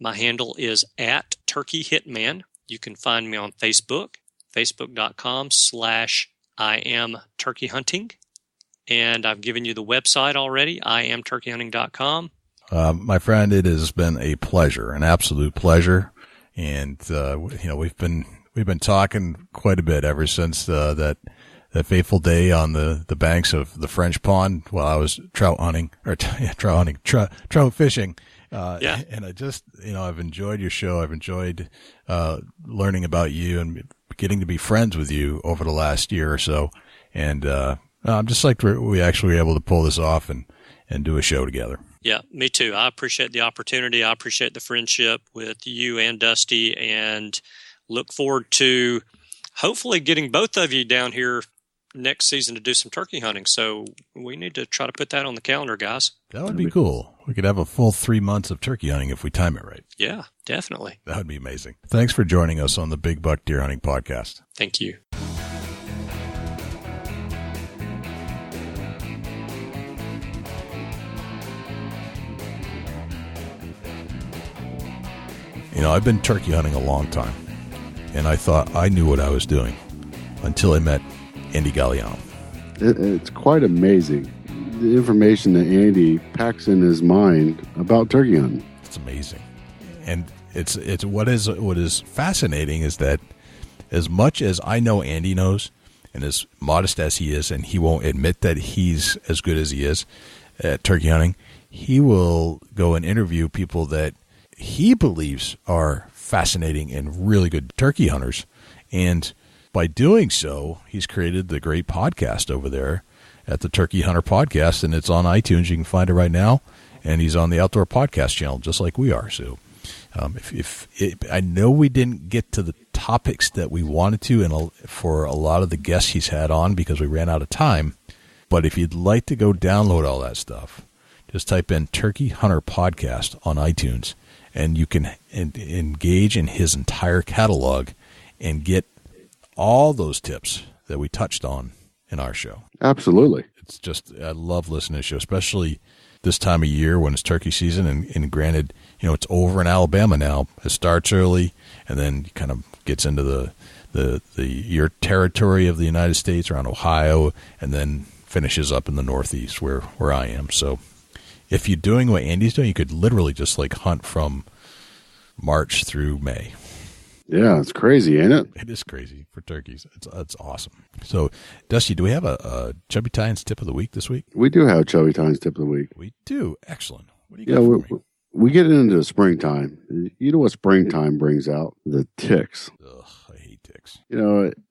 My handle is @TurkeyHitman. You can find me on Facebook, facebook.com/IamTurkeyHunting. And I've given you the website already, IamTurkeyHunting.com. My friend, it has been a pleasure, an absolute pleasure. And, we've been talking quite a bit ever since that fateful day on the banks of the French Pond while I was trout fishing. And I just, I've enjoyed your show. I've enjoyed learning about you and getting to be friends with you over the last year or so. And I'm just like we actually were able to pull this off and do a show together. Yeah, me too. I appreciate the opportunity. I appreciate the friendship with you and Dusty, and look forward to hopefully getting both of you down here next season to do some turkey hunting. So we need to try to put that on the calendar, guys. That would be cool. We could have a full 3 months of turkey hunting if we time it right. Yeah, definitely. That would be amazing. Thanks for joining us on the Big Buck Deer Hunting Podcast. Thank you. I've been turkey hunting a long time, and I thought I knew what I was doing until I met Andy Gagliano. It's quite amazing, the information that Andy packs in his mind about turkey hunting. It's amazing. And it's what is fascinating is that as much as I know Andy knows, and as modest as he is, and he won't admit that he's as good as he is at turkey hunting, he will go and interview people that he believes are fascinating and really good turkey hunters. And by doing so, he's created the great podcast over there at the Turkey Hunter Podcast, and it's on iTunes. You can find it right now, and he's on the Outdoor Podcast channel, just like we are. So I know we didn't get to the topics that we wanted to and for a lot of the guests he's had on because we ran out of time, but if you'd like to go download all that stuff, just type in Turkey Hunter Podcast on iTunes, and you can engage in his entire catalog and get all those tips that we touched on in our show. Absolutely. It's just, I love listening to the show, especially this time of year when it's turkey season. And granted, it's over in Alabama now. It starts early and then kind of gets into your territory of the United States around Ohio, and then finishes up in the Northeast where I am. So if you're doing what Andy's doing, you could literally just like hunt from March through May. Yeah, it's crazy, ain't it? It is crazy for turkeys. It's awesome. So, Dusty, do we have a Chubby Tines tip of the week this week? We do have Chubby Tines tip of the week. We do. Excellent. What do you got for me? We get into springtime. You know what springtime brings out? The ticks. Ugh, I hate ticks.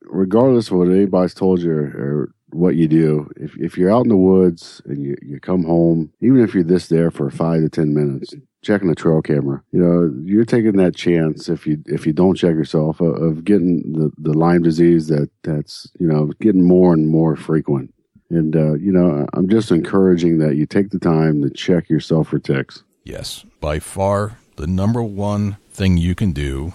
Regardless of what anybody's told you or what you do, if you're out in the woods and you come home, even if you're there for 5 to 10 minutes, checking the trail camera, you're taking that chance if you don't check yourself of getting the Lyme disease that's getting more and more frequent. And, I'm just encouraging that you take the time to check yourself for ticks. Yes, by far the number one thing you can do,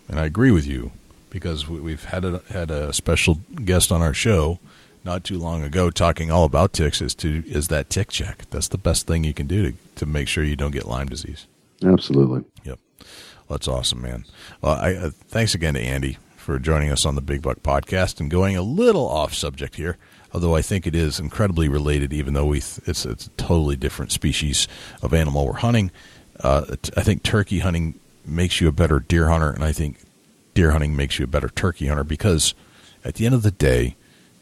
and I agree with you, because we've had a special guest on our show not too long ago talking all about ticks, is that tick check. That's the best thing you can do to make sure you don't get Lyme disease. Absolutely. Yep. Well, that's awesome, man. Well, thanks again to Andy for joining us on the Big Buck Podcast and going a little off subject here, although I think it is incredibly related, even though it's a totally different species of animal we're hunting. I think turkey hunting makes you a better deer hunter, and I think deer hunting makes you a better turkey hunter, because at the end of the day,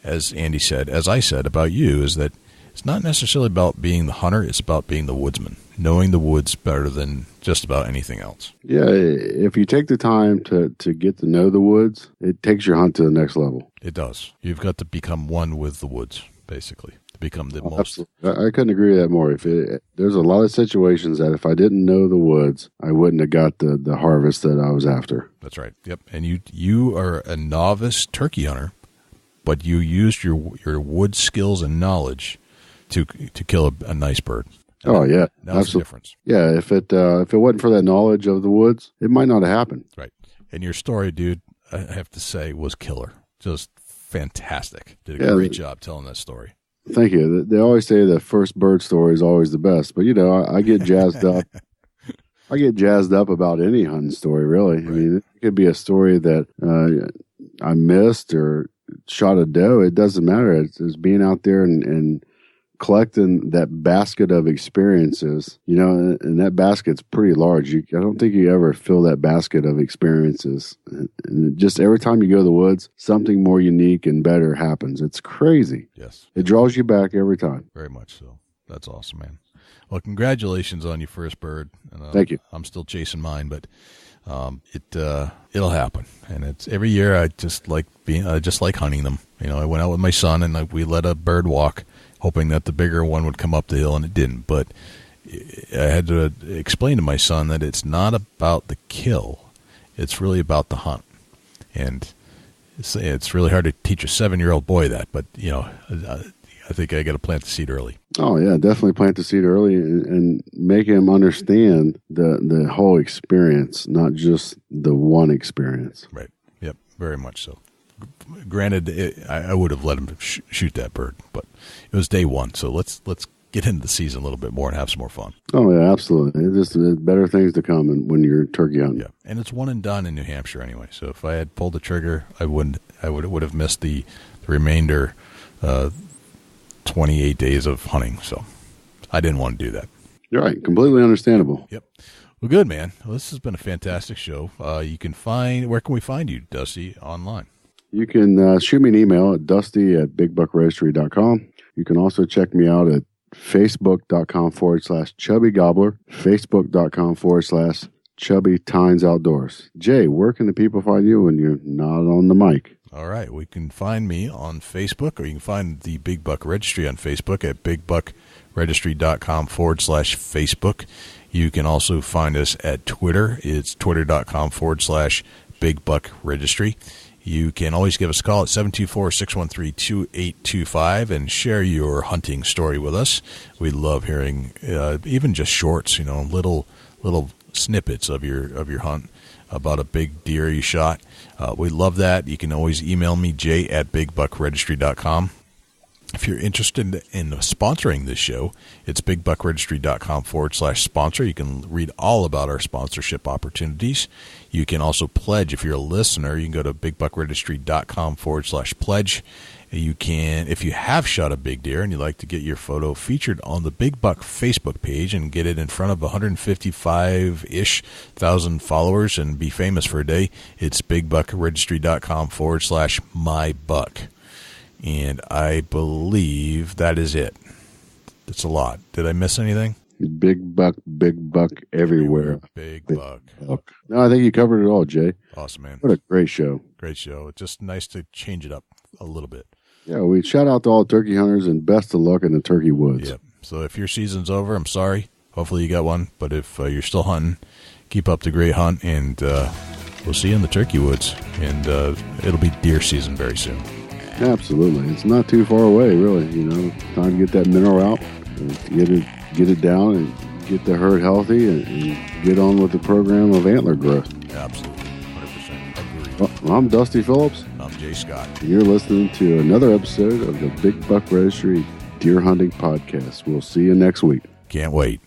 as Andy said, as I said about you, is that it's not necessarily about being the hunter, it's about being the woodsman, knowing the woods better than just about anything else. Yeah, if you take the time to get to know the woods, it takes your hunt to the next level. It does. You've got to become one with the woods, basically, to become the most. Absolutely. I couldn't agree with that more. There's a lot of situations that if I didn't know the woods, I wouldn't have got the harvest that I was after. That's right. Yep. And you are a novice turkey hunter, but you used your wood skills and knowledge to kill a nice bird. Oh yeah, that's the difference. Yeah, if it wasn't for that knowledge of the woods, it might not have happened. Right. And your story, dude, I have to say, was killer. Just fantastic. Did a great job telling that story. Thank you. They always say the first bird story is always the best, but I get jazzed up. I get jazzed up about any hunting story, really. Right. I mean, it could be a story that I missed or shot a doe. It doesn't matter. It's being out there and collecting that basket of experiences, and that basket's pretty large. I don't think you ever fill that basket of experiences. And just every time you go to the woods, something more unique and better happens. It's crazy. Yes. It draws you back every time. Very much so. That's awesome, man. Well, congratulations on your first bird. Thank you. I'm still chasing mine, but it'll happen. And it's every year I just like hunting them. I went out with my son and we let a bird walk, hoping that the bigger one would come up the hill, and it didn't. But I had to explain to my son that it's not about the kill. It's really about the hunt. And it's really hard to teach a 7-year-old boy that, but, I think I got to plant the seed early. Oh, yeah, definitely plant the seed early and make him understand the whole experience, not just the one experience. Right. Yep, very much so. Granted, I would have let him shoot that bird, but it was day one, so let's get into the season a little bit more and have some more fun. Oh yeah, absolutely. It's just better things to come when you're turkey hunting. Yeah, and it's one and done in New Hampshire anyway. So if I had pulled the trigger, I would have missed the remainder 28 days of hunting. So I didn't want to do that. You're right, completely understandable. Yep. Well, good, man. Well, this has been a fantastic show. Where can we find you, Dusty, online? You can shoot me an email at dusty@bigbuckregistry.com. You can also check me out at facebook.com/Chubby Gobbler, facebook.com/Chubby Tines Outdoors. Jay, where can the people find you when you're not on the mic? All right. We can find me on Facebook, or you can find the Big Buck Registry on Facebook at bigbuckregistry.com/Facebook. You can also find us at Twitter. It's twitter.com/Big Buck Registry. You can always give us a call at 724-613-2825 and share your hunting story with us. We love hearing even just shorts, little snippets of your hunt about a big deer you shot. We love that. You can always email me, jay@bigbuckregistry.com. If you're interested in sponsoring this show, it's bigbuckregistry.com/sponsor. You can read all about our sponsorship opportunities. You can also pledge. If you're a listener, you can go to bigbuckregistry.com/pledge. You can, if you have shot a big deer and you'd like to get your photo featured on the Big Buck Facebook page and get it in front of 155-ish thousand followers and be famous for a day, it's bigbuckregistry.com/mybuck. And I believe that is it. That's a lot. Did I miss anything? Big buck everywhere. Big buck. No, I think you covered it all, Jay. Awesome, man. What a great show. Great show. It's just nice to change it up a little bit. Yeah, we shout out to all turkey hunters and best of luck in the turkey woods. Yep. So if your season's over, I'm sorry. Hopefully you got one. But if you're still hunting, keep up the great hunt, and we'll see you in the turkey woods. And it'll be deer season very soon. Absolutely. It's not too far away, really. Time to get that mineral out, and get it down, and get the herd healthy, and get on with the program of antler growth. Absolutely. 100% agree. Well, I'm Dusty Phillips. I'm Jay Scott. You're listening to another episode of the Big Buck Registry Deer Hunting Podcast. We'll see you next week. Can't wait.